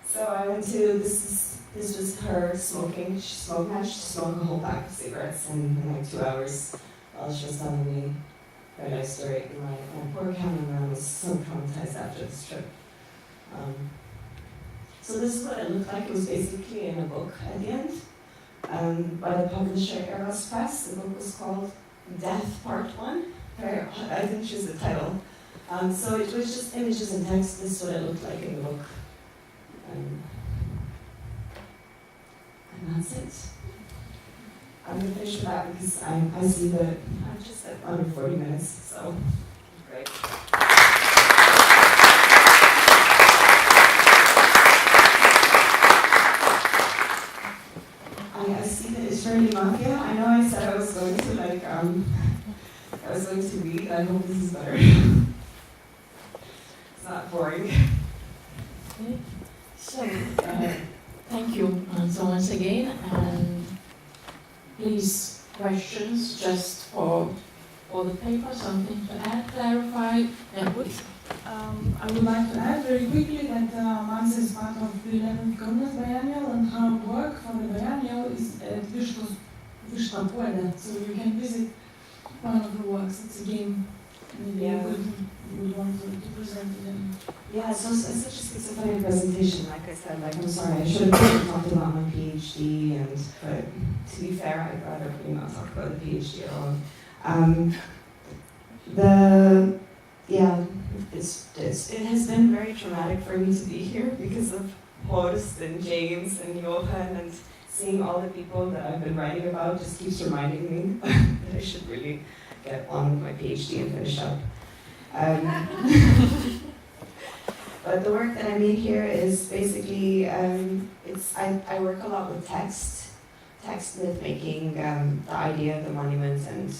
So I went to, this was her smoking. She managed to smoke a whole pack of cigarettes in like 2 hours while she was telling me her life story. And my poor cameraman was so traumatized after this trip. So this is what it looked like. It was basically in a book at the end. by the publisher Eros Press. The book was called Death Part 1. I didn't choose the title. So it was just images and text. This is what it looked like in the book. And that's it. I'm going to finish with that because I see that I'm just at under 40 minutes, so great. I see the Israeli mafia. I know I said I was going to I was going to read. I hope this is better. It's not boring. Okay. So, thank you so once again, and please questions just for the paper, something to add, clarify, and please. I would like to add very quickly that Manca is part of the 11th Kaunas Biennial, and her work for the biennial is at Višta Puede, so you can visit one of her works. It's a game. Maybe you would want to present it. And Yeah, so it's such a schizophrenic presentation, like I said. Like, I'm sorry, I should have talked about my PhD, but to be fair, I'd rather really not talk about the PhD at all. It has been very traumatic for me to be here because of Horst and James and Johan, and seeing all the people that I've been writing about just keeps reminding me that I should really get on with my PhD and finish up. But the work that I made here is basically, I work a lot with text myth making, the idea of the monument, and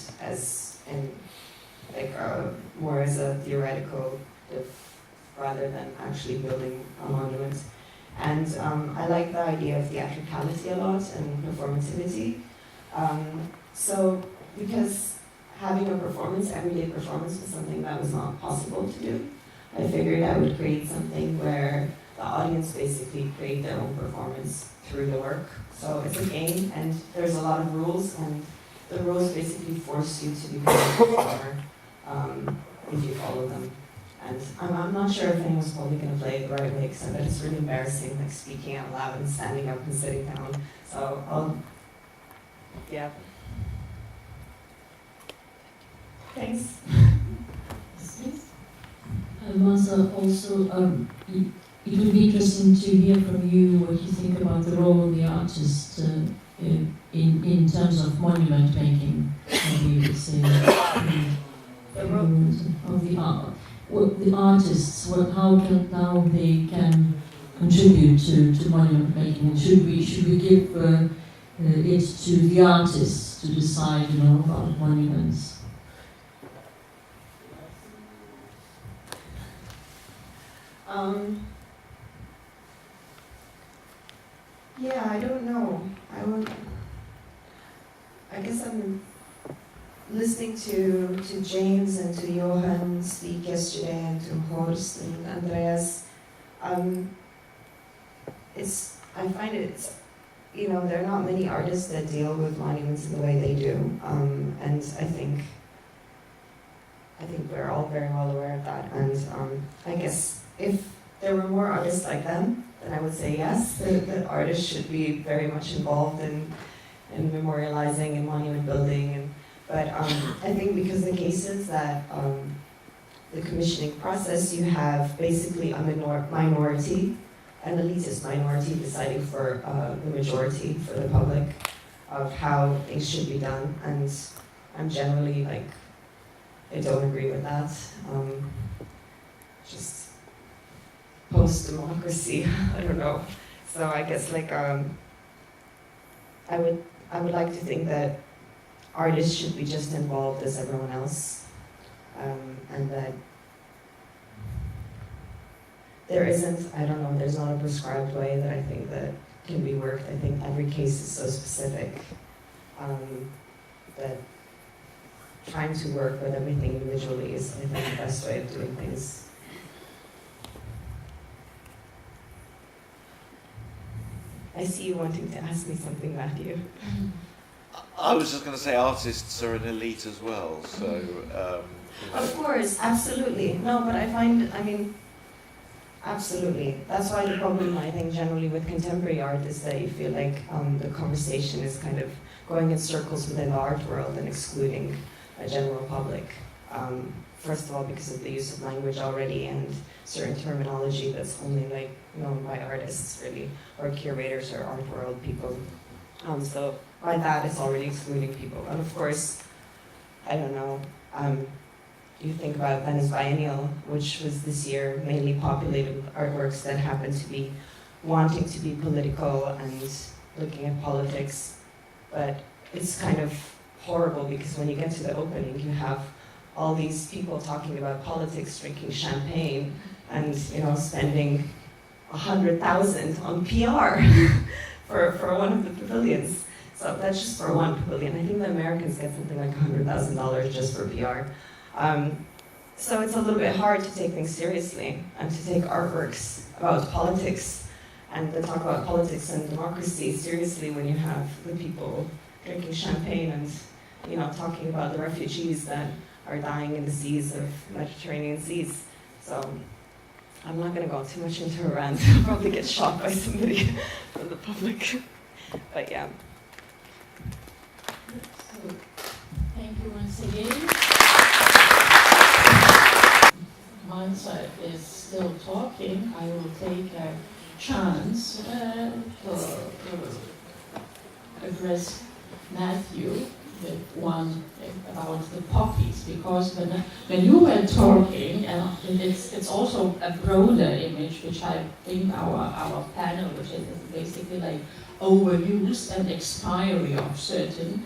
more as a theoretical, rather than actually building a monument. And I like the idea of theatricality a lot and performativity. So because having a performance, everyday performance, was something that was not possible to do, I figured I would create something where the audience basically create their own performance through the work. So it's a game, and there's a lot of rules, and the rules basically force you to become a performer if you follow them. And I'm not sure if anyone's probably going to play it the right way, because I bet it's really embarrassing, like speaking out loud and standing up and sitting down. So yeah. Thanks. Manca, also, it would be interesting to hear from you what you think about the role of the artist in terms of monument making. Maybe you would say The role of the art. Well, the artists, how they can contribute to monument making. Should we give it to the artists to decide, about monuments? Yeah, I don't know. I guess I'm listening to James and to Johan speak yesterday, and to Horst and Andreas. I find it's, there are not many artists that deal with monuments in the way they do, and I think we're all very well aware of that. And I guess if there were more artists like them, then I would say yes, that artists should be very much involved in memorializing and monument building. But I think because the case is that the commissioning process, you have basically a minority, an elitist minority deciding for the majority, for the public, of how things should be done. And I'm generally I don't agree with that. Just post-democracy, I don't know. So I guess I would like to think that artists should be just involved as everyone else, and that there isn't, there's not a prescribed way that I think that can be worked. I think every case is so specific that trying to work with everything individually is, I think, the best way of doing things. I see you wanting to ask me something, Matthew. I was just going to say artists are an elite as well, so... Of course, absolutely. No, but I find, Absolutely. That's why the problem, I think, generally with contemporary art is that you feel like the conversation is kind of going in circles within the art world and excluding a general public. First of all, because of the use of language already and certain terminology that's only like known by artists, really, or curators or art world people. So by that, it's already excluding people. And of course, I don't know. You think about Venice Biennial, which was this year mainly populated with artworks that happened to be wanting to be political and looking at politics. But it's kind of horrible because when you get to the opening, you have all these people talking about politics, drinking champagne, and spending 100,000 on PR for one of the pavilions. So that's just for one pavilion. I think the Americans get something like $100,000 just for PR. So it's a little bit hard to take things seriously and to take artworks about politics and to talk about politics and democracy seriously when you have the people drinking champagne and talking about the refugees that are dying in the seas of Mediterranean seas. So I'm not going to go too much into a rant. I'll probably get shot by somebody from the public. But yeah. So, thank you once again. Manca is still talking. I will take a chance to address Matthew with one about the poppies, because when you were talking, and it's also a broader image, which I think our panel, which is basically like overuse and expiry of certain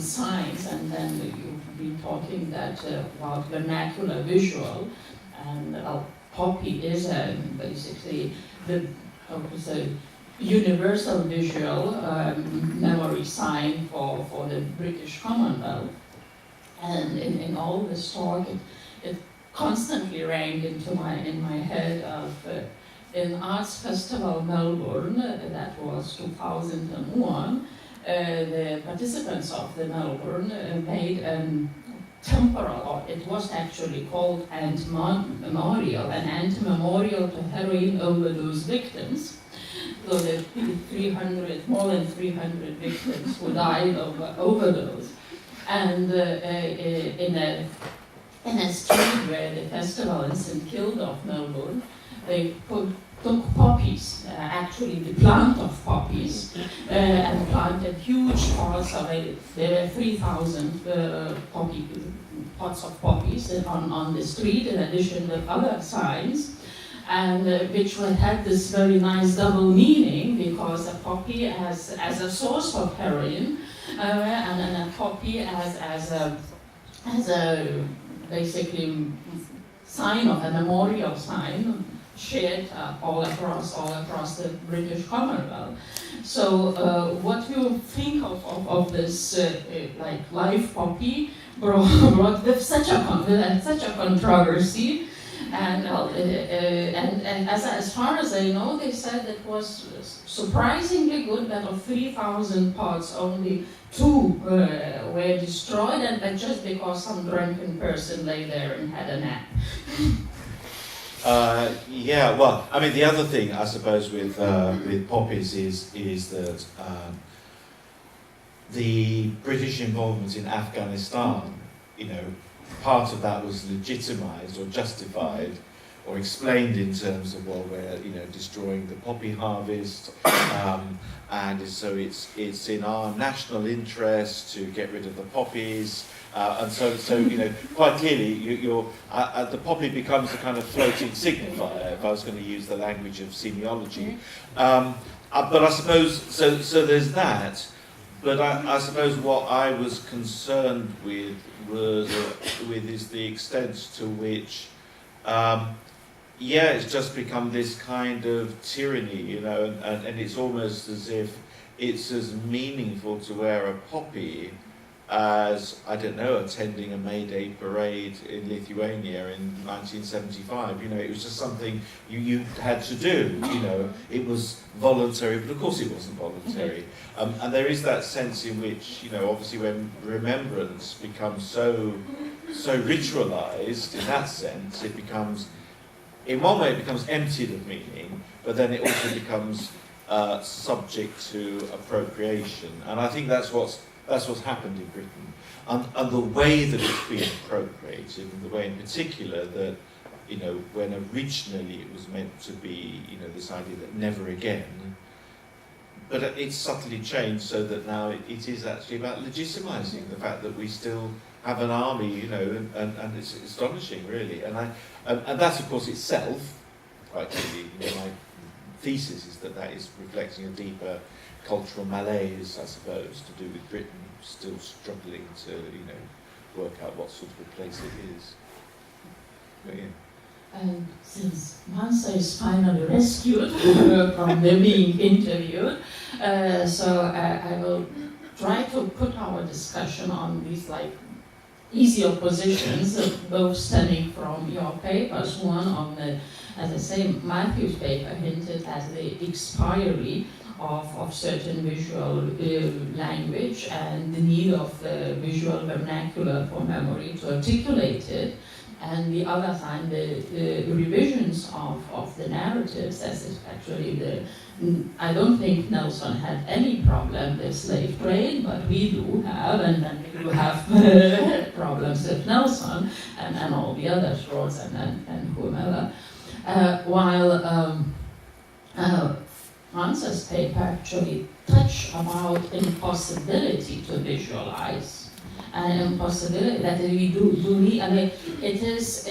signs, and then you've been talking that about vernacular visual, and poppy is basically the universal visual memory sign for the British Commonwealth. And in all this talk, it constantly rang in my head of in Arts Festival Melbourne, that was 2001, the participants of the Melbourne made a temporal, or it was actually called anti-memorial, an anti-memorial to heroin overdose victims. So the more than 300 victims who died of overdose. And in a street where the festival in St Kilda of Melbourne, they took poppies, actually the plant of poppies, and planted huge pots of it. There were 3,000 pots of poppies on the street, in addition with other signs, and which had this very nice double meaning, because a poppy as a source of heroin, and a poppy as a basically sign of a memorial sign shared all across the British Commonwealth. So what you think of this like live poppy brought with such a controversy, and as far as I know, they said it was surprisingly good that of 3,000 pots, only 2 were destroyed, and just because some drunken person lay there and had a nap. Yeah, well, I mean, the other thing, I suppose, with poppies is that the British involvement in Afghanistan, part of that was legitimised or justified or explained in terms of, well, we're destroying the poppy harvest, and so it's in our national interest to get rid of the poppies. And so quite clearly, the poppy becomes a kind of floating signifier, if I was going to use the language of semiology. But I suppose, so there's that, but I suppose what I was concerned with is the extent to which, it's just become this kind of tyranny, and it's almost as if it's as meaningful to wear a poppy as, I don't know, attending a May Day parade in Lithuania in 1975. It was just something you had to do. It was voluntary, but of course it wasn't voluntary. And there is that sense in which, obviously when remembrance becomes so ritualized, in that sense, it becomes in one way it becomes emptied of meaning, but then it also becomes subject to appropriation. And I think that's what's happened in Britain. And the way that it's been appropriated, and the way in particular that, you know, when originally it was meant to be, you know, this idea that never again, but it's subtly changed so that now it is actually about legitimizing the fact that we still have an army, you know, and it's astonishing, really. And that, of course, itself, quite clearly, you know, my thesis is that is reflecting a deeper cultural malaise, I suppose, to do with Britain still struggling to, you know, work out what sort of a place it is. But, yeah. And since Manca is finally rescued from the being interviewed, so I will try to put our discussion on these like easier positions, both stemming from your papers. One on the, as I say, Matthew's paper hinted at the expiry of certain visual language and the need of the visual vernacular for memory to articulate it. And the other time, the revisions of the narratives, as is actually I don't think Nelson had any problem with slave trade, but we do have, and then we do have problems with Nelson and all the others, Rhodes and whomever. While Manca's paper actually touched about impossibility to visualize. An impossibility that we do need. I mean, it is.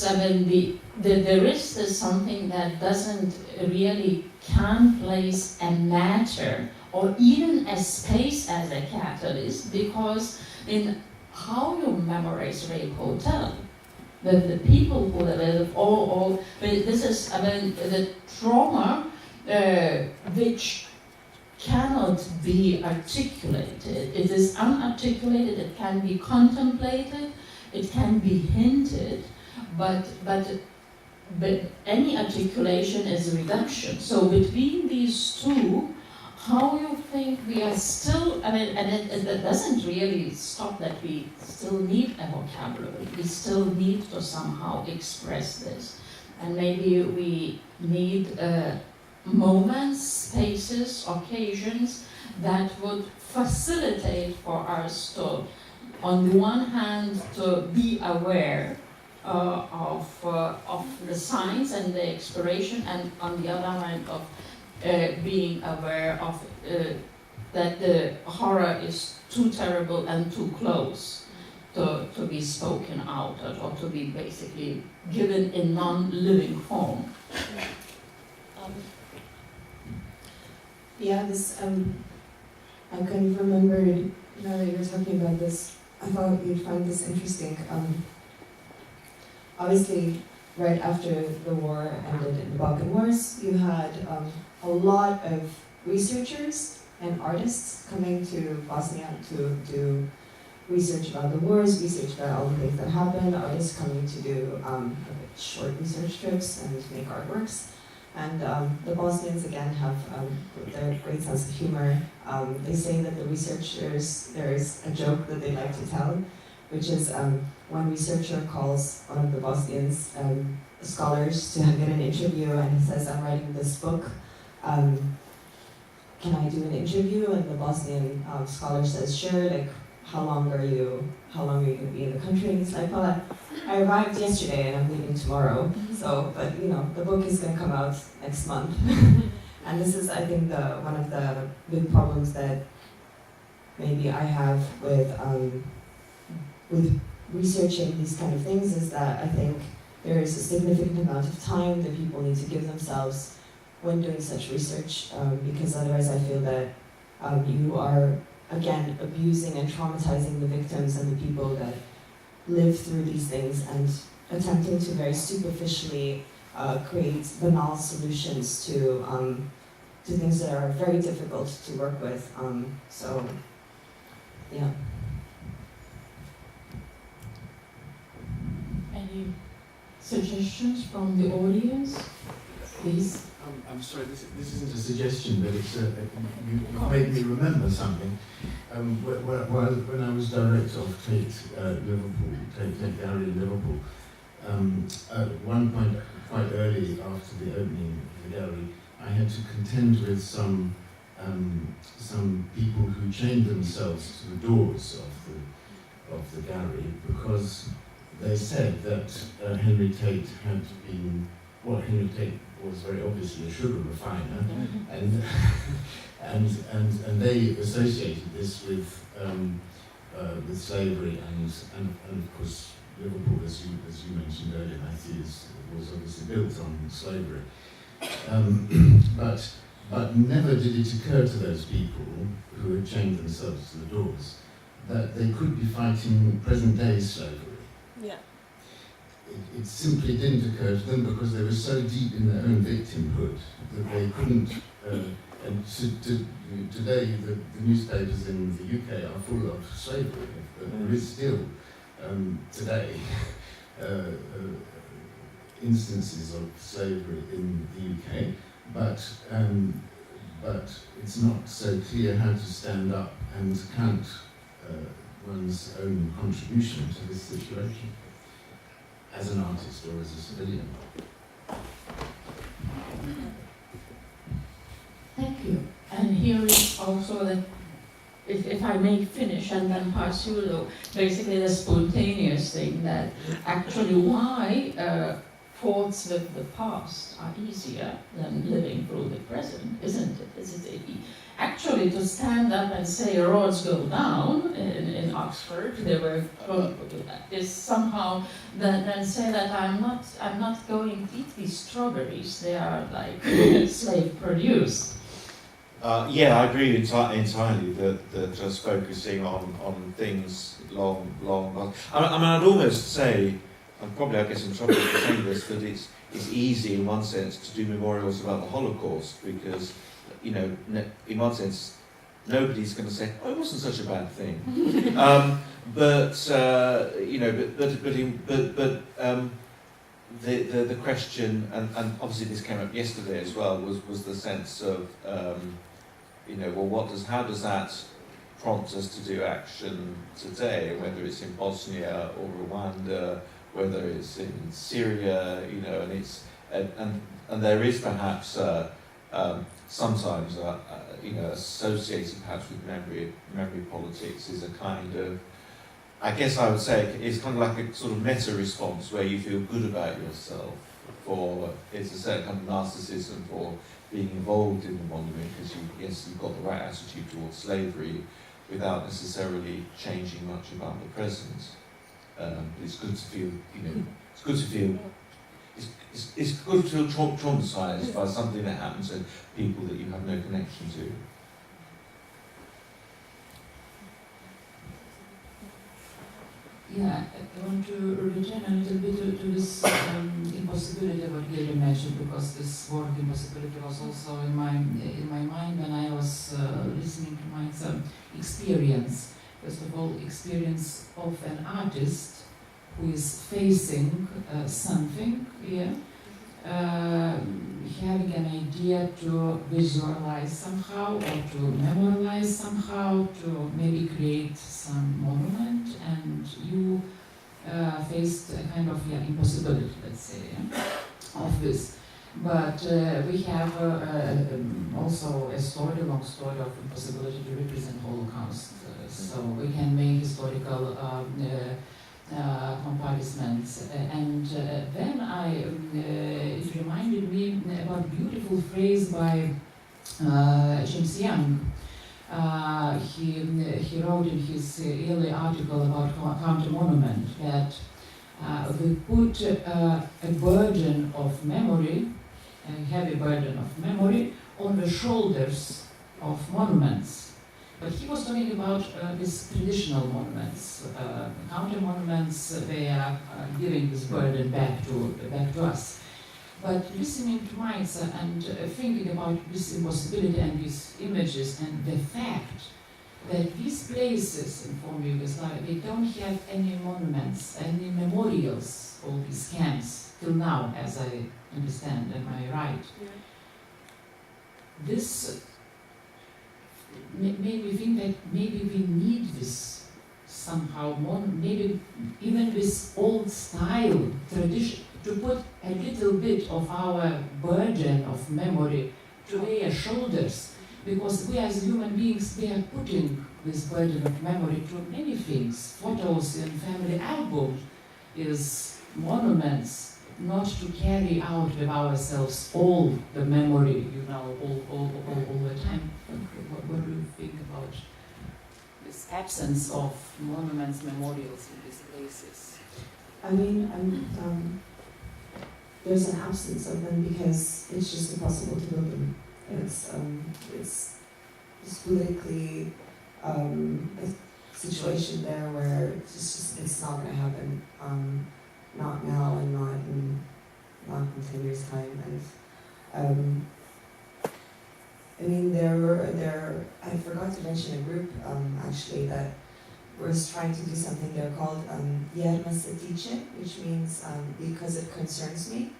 I mean, the risk is something that doesn't really can place a matter or even a space as a catalyst, because in how you memorize Rape Hotel, the people who live, all this is. I mean, the trauma which cannot be articulated. It is unarticulated, it can be contemplated, it can be hinted, but any articulation is reduction. So between these two, how you think we are still, I mean, and it doesn't really stop that we still need a vocabulary, we still need to somehow express this. And maybe we need moments, spaces, occasions that would facilitate for us to, on the one hand, to be aware of the signs and the expiration, and on the other hand, of being aware of that the horror is too terrible and too close to be spoken out or to be basically given in non-living form. Yeah, this, I kind of remembered, now that you were talking about this, I thought you'd find this interesting. Obviously, right after the war ended in the Balkan Wars, you had a lot of researchers and artists coming to Bosnia to do research about the wars, research about all the things that happened, artists coming to do short research trips and make artworks. And the Bosnians, again, have their great sense of humor. They say that the researchers, there's a joke that they like to tell, which is one researcher calls one of the Bosnians scholars to get an interview, and he says, "I'm writing this book. Can I do an interview?" And the Bosnian scholar says, "Sure. Like, how long are you going to be in the country?" And he's like, "Well, I arrived yesterday and I'm leaving tomorrow. So, but you know, the book is going to come out next month." And this is, I think, one of the big problems that maybe I have with researching these kind of things, is that I think there is a significant amount of time that people need to give themselves when doing such research, because otherwise I feel that you are, again, abusing and traumatizing the victims and the people that live through these things, and attempting to very superficially create banal solutions to things that are very difficult to work with. So, yeah. Any suggestions from the audience, please? I'm sorry, this isn't a suggestion, but it's you made me remember something. When I was director of Tate Gallery Liverpool, at one point quite early after the opening of the gallery, I had to contend with some people who chained themselves to the doors of the gallery because they said that Henry Tate had been, well, Henry Tate was very obviously a sugar refiner, and they associated this with slavery and of course Liverpool, as you mentioned earlier, Matthew, was obviously built on slavery. But never did it occur to those people who had chained themselves to the doors that they could be fighting present-day slavery. Yeah. It simply didn't occur to them because they were so deep in their own victimhood that they couldn't. And today, the newspapers in the UK are full of slavery. There is still today instances of slavery in the UK, but it's not so clear how to stand up and count one's own contribution to this situation as an artist or as a civilian. Thank you. And here is also the, if I may finish and then pass you, though, basically the spontaneous thing that actually why thoughts with the past are easier than living through the present, isn't it? Is it actually to stand up and say roads go down in Oxford, they were is somehow then say that I'm not going to eat these strawberries, they are like slave produced. Yeah, I agree entirely that just focusing on things long. I mean, I'd almost say, and probably I guess in trouble for saying this, that it's easy in one sense to do memorials about the Holocaust because, you know, in one sense, nobody's going to say, "Oh, it wasn't such a bad thing." The question, and obviously this came up yesterday as well, was the sense of, how does that prompt us to do action today, whether it's in Bosnia or Rwanda, whether it's in Syria, and there is perhaps sometimes associated perhaps with memory politics is a kind of, I guess I would say it's kind of like a sort of meta response where you feel good about yourself it's a certain kind of narcissism for being involved in the monument because you've got the right attitude towards slavery without necessarily changing much about the present. But it's good to feel, it's good to feel traumatized by something that happened to people that you have no connection to. Yeah, I want to return a little bit to this impossibility what Giedrė mentioned, because this word impossibility was also in my mind when I was listening to my experience. First of all, experience of an artist who is facing something, having an idea to visualize somehow or to memorialize somehow, to maybe create some monument, and you faced a kind of impossibility, let's say, of this. But we have also a long story of impossibility to represent Holocaust. So we can make historical comparisons. And then it reminded me about a beautiful phrase by James Young. He wrote in his early article about counter-monument that we put a burden of memory, a heavy burden of memory, on the shoulders of monuments. But he was talking about these traditional monuments. Counter-monuments, they are giving this burden back to us. But listening to Mites and thinking about this impossibility and these images and the fact that these places in former Yugoslavia, they don't have any monuments, any memorials, all these camps, till now, as I understand, am I right? Yeah. This made me think that maybe we need this somehow, maybe even this old style, to put a little bit of our burden of memory to their shoulders, because we as human beings, we are putting this burden of memory to many things. Photos in family albums is monuments, not to carry out with ourselves all the memory, all the time. What do you think about this absence of monuments, memorials in these places? I mean, there's an absence of them because it's just impossible to build them. It's politically a situation there where it's not going to happen. Not now and not in 10 years' time. And I mean, I forgot to mention a group actually that was trying to do something. They're called Giedrė, which means because it concerns me.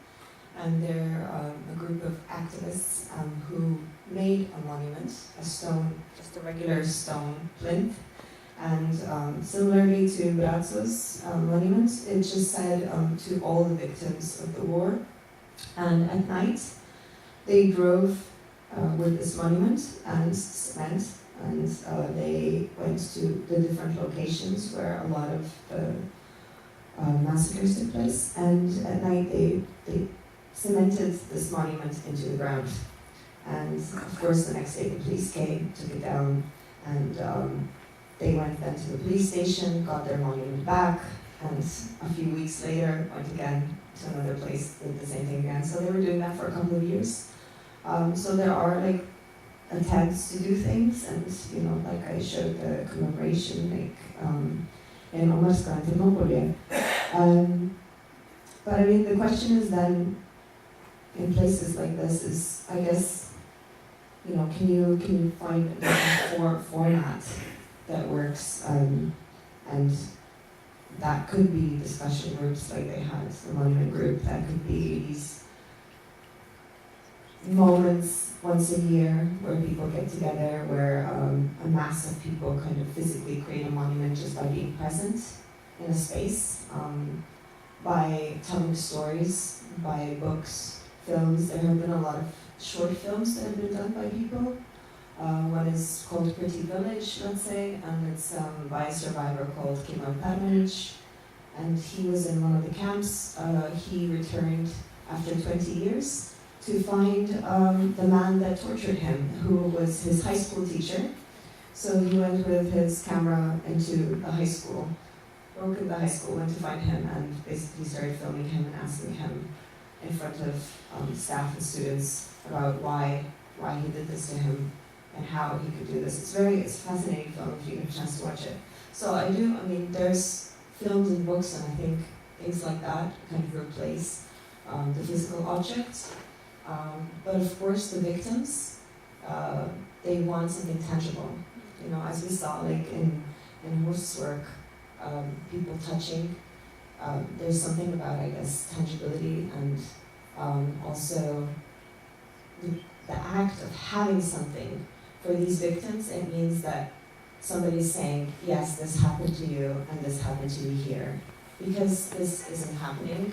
And they're a group of activists who made a monument, a stone, just a regular stone plinth. And similarly to Brazzo's monument, it just said to all the victims of the war. And at night, they drove with this monument and cement, and they went to the different locations where a lot of the massacres took place. And at night, they cemented this monument into the ground. And of course, the next day, the police came, took it down, and they went then to the police station, got their monument back, and a few weeks later went again to another place, did the same thing again. So they were doing that for a couple of years. So there are like attempts to do things, and like I showed the commemoration, like in Antinopolis. But I mean, the question is then, in places like this, is I guess, can you find a different format that works, and that could be discussion groups like they had, the monument group, that could be these moments once a year where people get together, where a mass of people kind of physically create a monument just by being present in a space, by telling stories, by books, films. There have been a lot of short films that have been done by people. One is called Pretty Village, let's say, and it's by a survivor called Mickūnaitė, and he was in one of the camps. He returned after 20 years to find the man that tortured him, who was his high school teacher. So he went with his camera into the high school, broke into the high school, went to find him, and basically started filming him and asking him in front of staff and students about why he did this to him, and how he could do this. It's a fascinating film if you get a chance to watch it. So there's films and books, and I think things like that kind of replace the physical object. But of course the victims, they want something tangible. As we saw like in Horst's work, people touching, there's something about, I guess, tangibility, and also the act of having something. For these victims, it means that somebody's saying, yes, this happened to you, and this happened to you here. Because this isn't happening,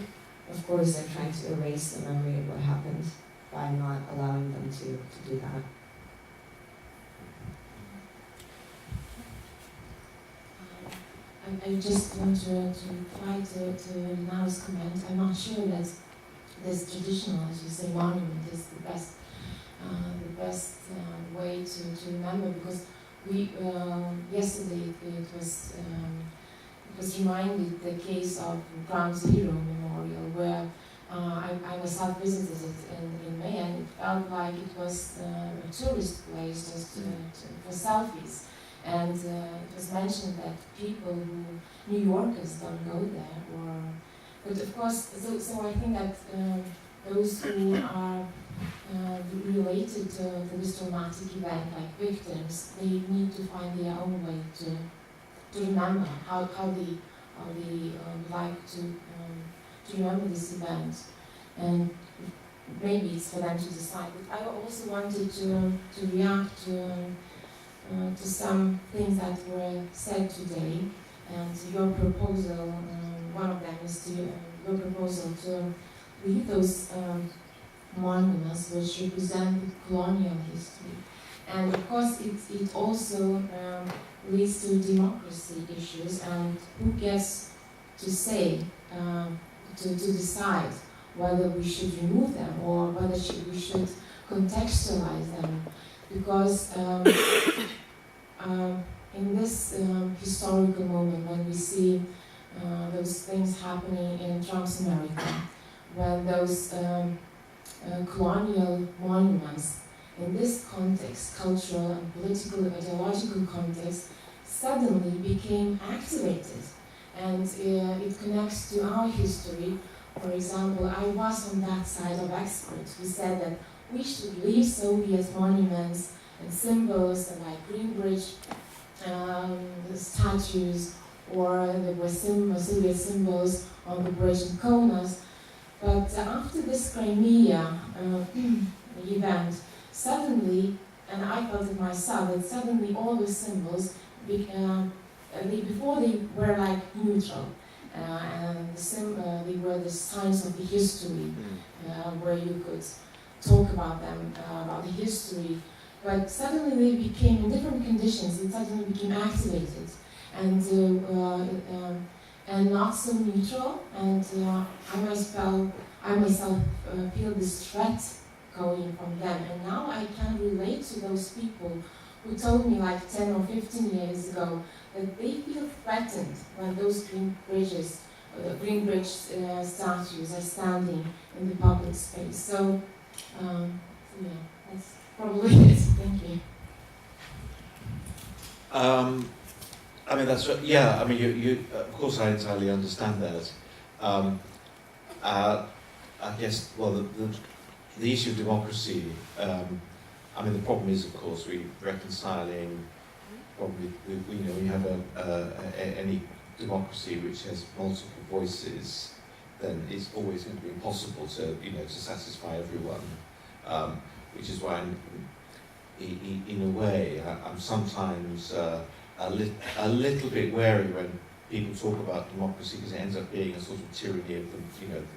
of course they're trying to erase the memory of what happened by not allowing them to do that. I just want to reply to Nao's comment. I'm not sure that this traditional, as you say, monument is the best way to remember, because we yesterday it was reminded the case of Ground Zero Memorial, where I was visited in May, and it felt like it was a tourist place just for selfies. And it was mentioned that people New Yorkers don't go there, but of course, so I think that those who are related to this traumatic event, like victims, they need to find their own way to remember how they like to remember this event, and maybe it's for them to decide. But I also wanted to react to some things that were said today, and your proposal. One of them is to your proposal to leave those monuments which represent the colonial history. And of course it also leads to democracy issues, and who gets to say, to decide whether we should remove them or whether we should contextualize them. Because in this historical moment, when we see those things happening in Transamerica, when those colonial monuments in this context, cultural and political, ideological context, suddenly became activated. And it connects to our history. For example, I was on that side of experts who said that we should leave Soviet monuments and symbols like Green Bridge statues, or there were Soviet symbols on the bridge in Kaunas. But after this Crimea event, suddenly, and I felt it myself, that suddenly all the symbols, before they were like neutral, and they were the signs of the history, where you could talk about them, about the history. But suddenly they became, in different conditions, it suddenly became activated and not so neutral. And I myself feel this threat going from them. And now I can relate to those people who told me like 10 or 15 years ago that they feel threatened when those Green Bridge statues are standing in the public space. So yeah, that's probably it. Thank you. I mean, that's yeah. I mean, you of course I entirely understand that. I guess the issue of democracy. I mean, the problem is, of course, we reconciling. Probably, when you have any democracy which has multiple voices, then it's always going to be impossible to satisfy everyone. Which is why, in a way, I'm sometimes a little bit wary when people talk about democracy, because it ends up being a sort of tyranny of the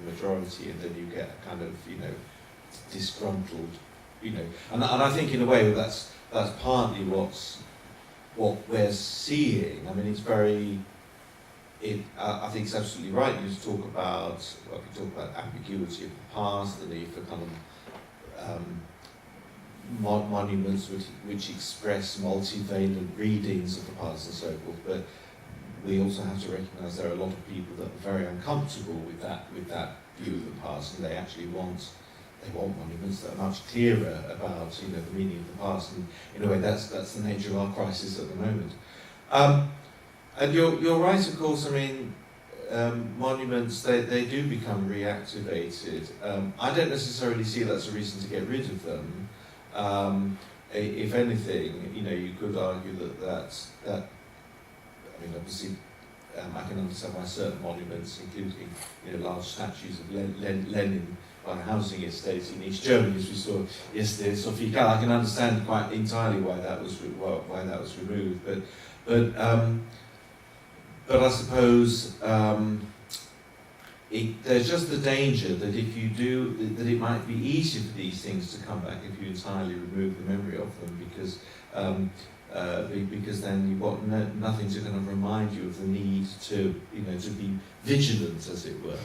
majority, and then you get a kind of disgruntled, and I think in a way that's partly what we're seeing. I mean, it's very. I think it's absolutely right. You talk about ambiguity of the past, the need for kind of monuments which express multivalent readings of the past and so forth. But we also have to recognise there are a lot of people that are very uncomfortable with that view of the past, and they actually want monuments that are much clearer about the meaning of the past. And in a way, that's the nature of our crisis at the moment. And you're right, of course. I mean, monuments they do become reactivated. I don't necessarily see that's a reason to get rid of them. If anything, you could argue that I mean, obviously, I can understand why certain monuments, including large statues of Lenin by a housing estate in East Germany, as we saw yesterday, Sophie Kahl, I can understand quite entirely why that was removed. But I suppose there's just the danger that if you do, that it might be easier for these things to come back if you entirely remove the memory of them, because then you've got nothing to kind of remind you of the need to to be vigilant, as it were.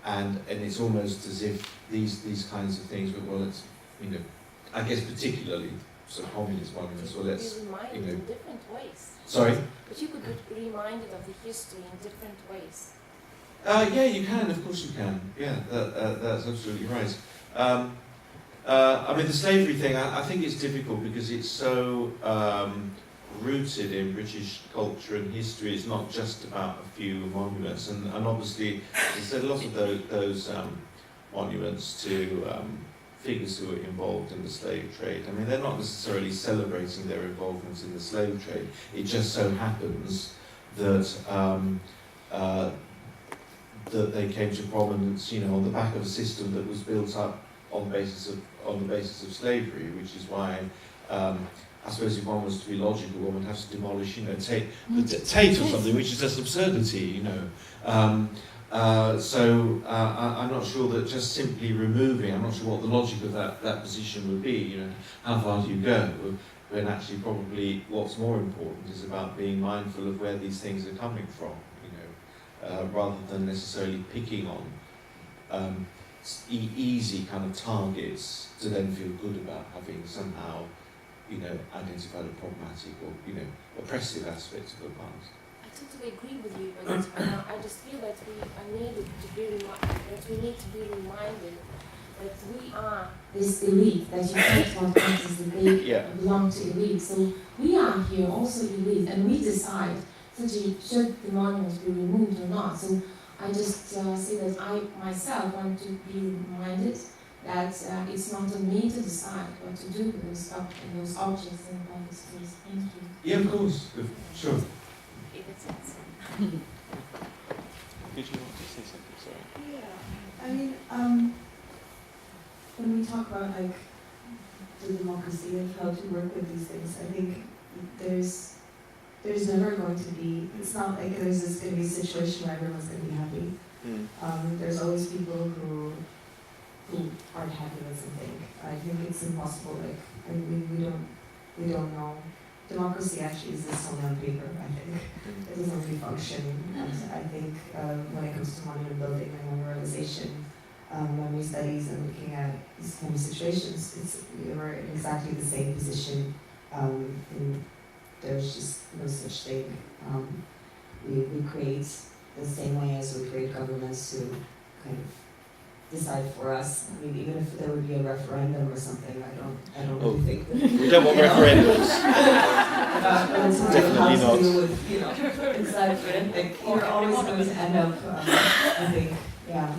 And it's almost as if these kinds of things, it's I guess particularly sort of communist monuments, But you could be reminded in different ways. Sorry? But you could be reminded of the history in different ways. Yeah, you can. Of course, you can. Yeah, that's absolutely right. I mean, the slavery thing. I think it's difficult because it's so rooted in British culture and history. It's not just about a few monuments, and obviously, there's a lot of those monuments to figures who were involved in the slave trade. I mean, they're not necessarily celebrating their involvement in the slave trade. It just so happens that that they came to prominence, on the back of a system that was built up on the basis of slavery, which is why. I suppose if one was to be logical, one would have to demolish, Tate or something, which is just absurdity, I'm not sure that just simply removing, I'm not sure what the logic of that position would be, you know, how far do you go? When actually probably what's more important is about being mindful of where these things are coming from, you know, rather than necessarily picking on easy kind of targets to then feel good about having somehow, you know, identified a problematic or, you know, oppressive aspect of the past. I totally agree with you, but I just feel that we need to be reminded that we are this elite that you can't want as that they belong to elite. So we are here also elite, and we decide should the monuments be removed or not. So I just say that I myself want to be reminded that it's not on me to decide what to do with those stuff and those objects in public space. Thank you. Yeah, of course, sure. If it's Did you want to say something? Sorry. Yeah, I mean, when we talk about like the democracy and how to work with these things, I think there's never going to be. It's not like there's just going to be a situation where everyone's going to be happy. There's always people who aren't happy with something. I think it's impossible. Like we don't know. Democracy actually exists only on paper, I think. It doesn't really function. And I think when it comes to monument building and memorialization, memory studies and looking at these kind of situations, we're in exactly the same position. There's just no such thing. We create the same way as we create governments who kind of decide for us. I mean, even if there would be a referendum or something, I don't really think that. We don't want referendums. Definitely not. With, you know, exactly. Like, you're always going to end up. I think, yeah.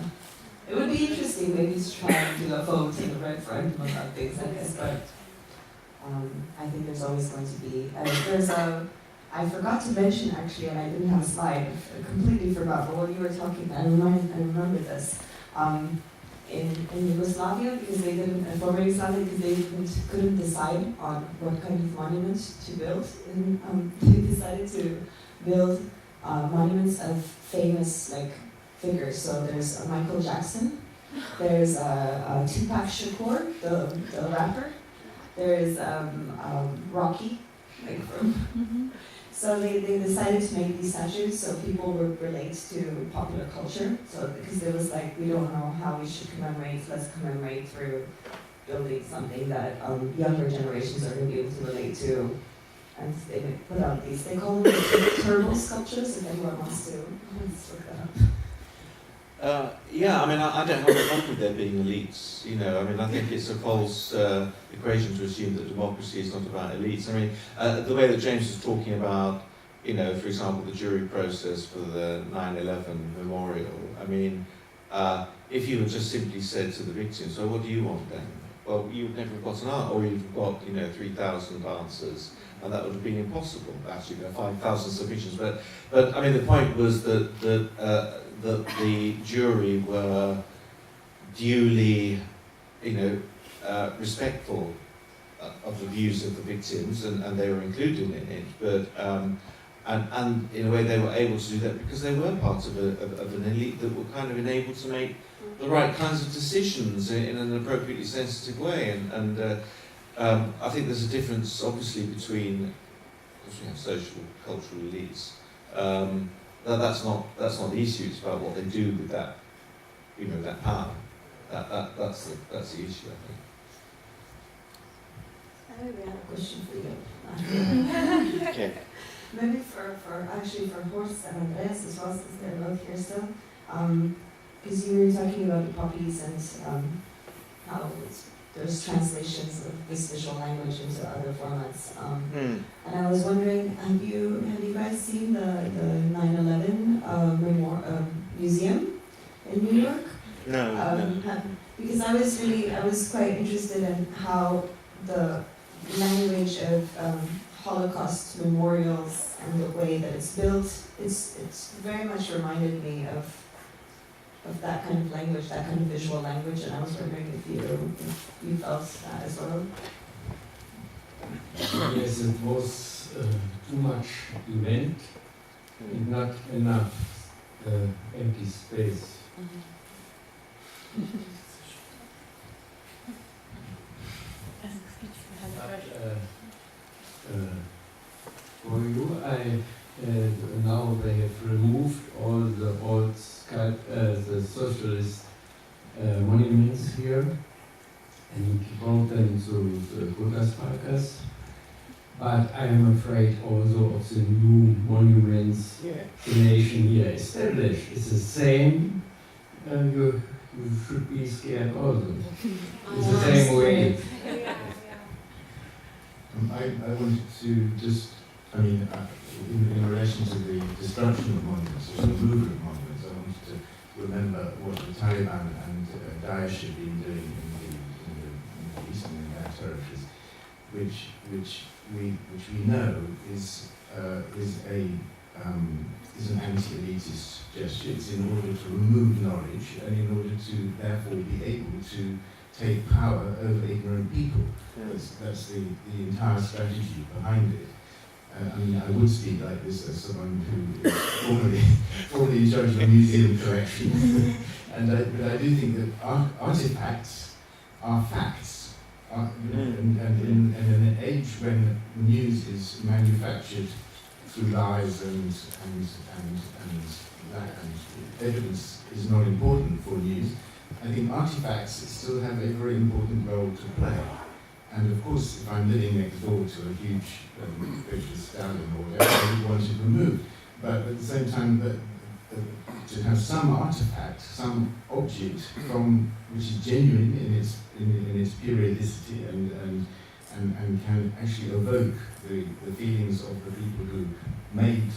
It would be interesting maybe to try and do a vote in a referendum about things like this, but I think there's always going to be. I forgot to mention actually, and I didn't have a slide. I completely forgot. But when you were talking, I remember this. In Yugoslavia, because they didn't, former Yugoslavia, because they couldn't decide on what kind of monument to build, and they decided to build monuments of famous figures. So there's Michael Jackson, there's Tupac Shakur, the rapper, there's Rocky, from. So they decided to make these statues so people would relate to popular culture. So because it was we don't know how we should commemorate, let's commemorate through building something that younger generations are going to be able to relate to. And they put out these, they call them turbo sculptures, if anyone wants to look that up. Yeah, I mean, I don't have a problem with there being elites. You know, I mean, I think it's a false equation to assume that democracy is not about elites. I mean, the way that James was talking about, you know, for example, the jury process for the 9/11 memorial. I mean, if you had just simply said to the victims, "So what do you want then?" Well, you would never have got an answer, or you've got 3,000 answers, and that would have been impossible. Actually, there are 5,000 submissions, but I mean, the point was that the jury were duly, respectful of the views of the victims, and they were included in it. But and in a way, they were able to do that because they were part of an elite that were kind of enabled to make the right kinds of decisions in an appropriately sensitive way. And I think there's a difference, obviously, between, because we have social, cultural elites. That's not the issue. It's about what they do with that, that power. That's the issue, I think. I maybe have a question for you. Okay. Maybe for Horst and Andreas as well, since they're both here still. Because you were talking about the poppies and how there's translations of this visual language into other formats. And I was wondering, have you guys seen the 9/11 museum in New York? No. Because I was quite interested in how the language of Holocaust memorials and the way that it's built, it's very much reminded me of that kind of language, that kind of visual language, and I was wondering if you felt that as well. Yes, it was too much event and not enough empty space. For you, now they have removed all the old the socialist monuments here and brought them to the Bundesparkers. But I am afraid also of the new monuments the nation here established. It's the same. You should be scared also. It's the same way. I wanted to just, in relation to the destruction of monuments, or the removal of monuments, I wanted to remember what the Taliban and Daesh have been doing in the eastern and Iraq territories, which we know is an anti-elitist gesture. It's in order to remove knowledge and in order to therefore be able to take power over ignorant people. That's the entire strategy behind it. I would speak like this as someone who is formerly in charge of a museum collection. But I do think that artifacts are facts. And in an age when news is manufactured through lies and evidence is not important for news, I think artifacts still have a very important role to play. And of course, if I'm living next door to a huge picture stallion or whatever, I would want it removed. But at the same time, to have some artifact, some object which is genuine in its periodicity and can actually evoke the feelings of the people who made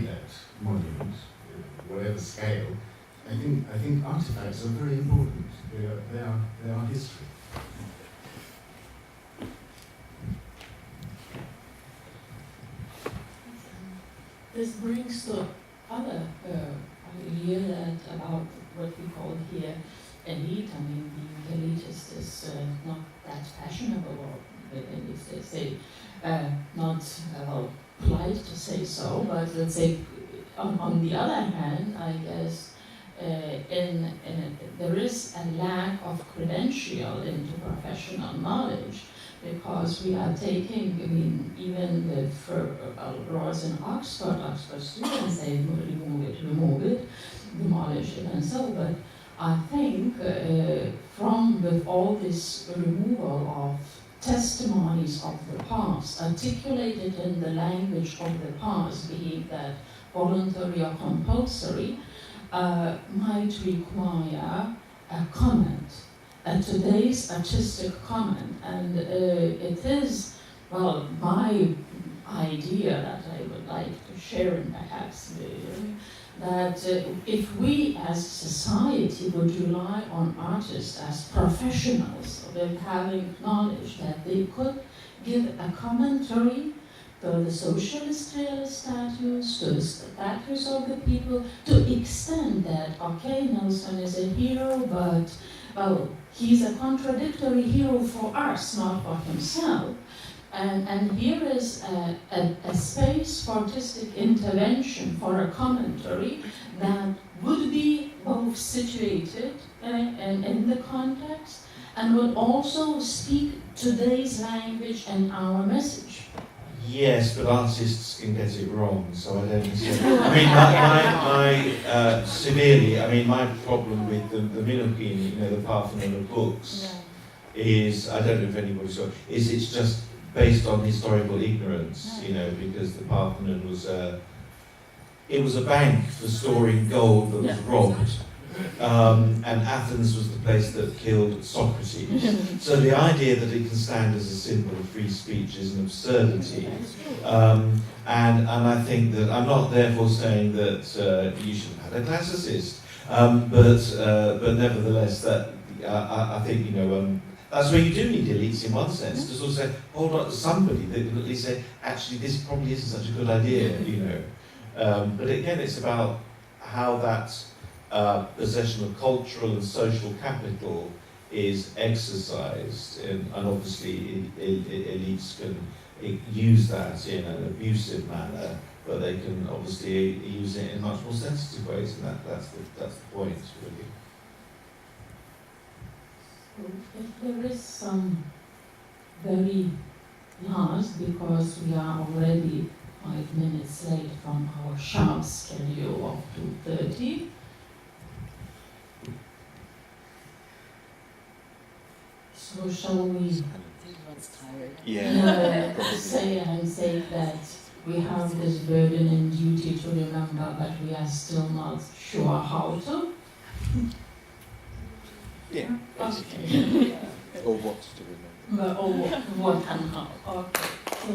that monument, whatever scale. I think artifacts are very important. They are history. This brings to other idea that about what we call here elite. Being elitist is not that fashionable, or at least they say not polite to say so. But let's say on the other hand, I guess there is a lack of credential into professional knowledge. Because we are taking, even the laws in Oxford students say remove it, demolish it, and so. But I think with all this removal of testimonies of the past, articulated in the language of the past, being that voluntary or compulsory, might require a comment. Today's artistic comment, and it is, my idea that I would like to share, and perhaps that if we as society would rely on artists as professionals with having knowledge, that they could give a commentary to the socialist realist statues, to the statues of the people, to extend that, okay, Nelson is a hero, but he's a contradictory hero for us, not for himself. And here is a space for artistic intervention, for a commentary that would be both situated and in the context, and would also speak today's language and our message. Yes, but artists can get it wrong, so I don't severely, my problem with the Mickūnaitė, the Parthenon of books, is, I don't know if anybody saw it, is it's just based on historical ignorance, because the Parthenon was a bank for storing gold that was robbed. And Athens was the place that killed Socrates. So the idea that it can stand as a symbol of free speech is an absurdity. And I think that, I'm not therefore saying that you should have had a classicist, but nevertheless, that I think, that's where you do need elites in one sense, to sort of say, hold on to somebody that can at least say, actually, this probably isn't such a good idea, But again, it's about how that possession of cultural and social capital is exercised, and obviously elites can use that in an abusive manner but they can obviously use it in much more sensitive ways, and that's the point, really. If there is some very last, because we are already 5 minutes late from our sharp schedule of 2:30. So shall we say that we have this burden and duty to remember, but we are still not sure how to? Yeah. Okay. Or what to remember. Or what and how. Okay. So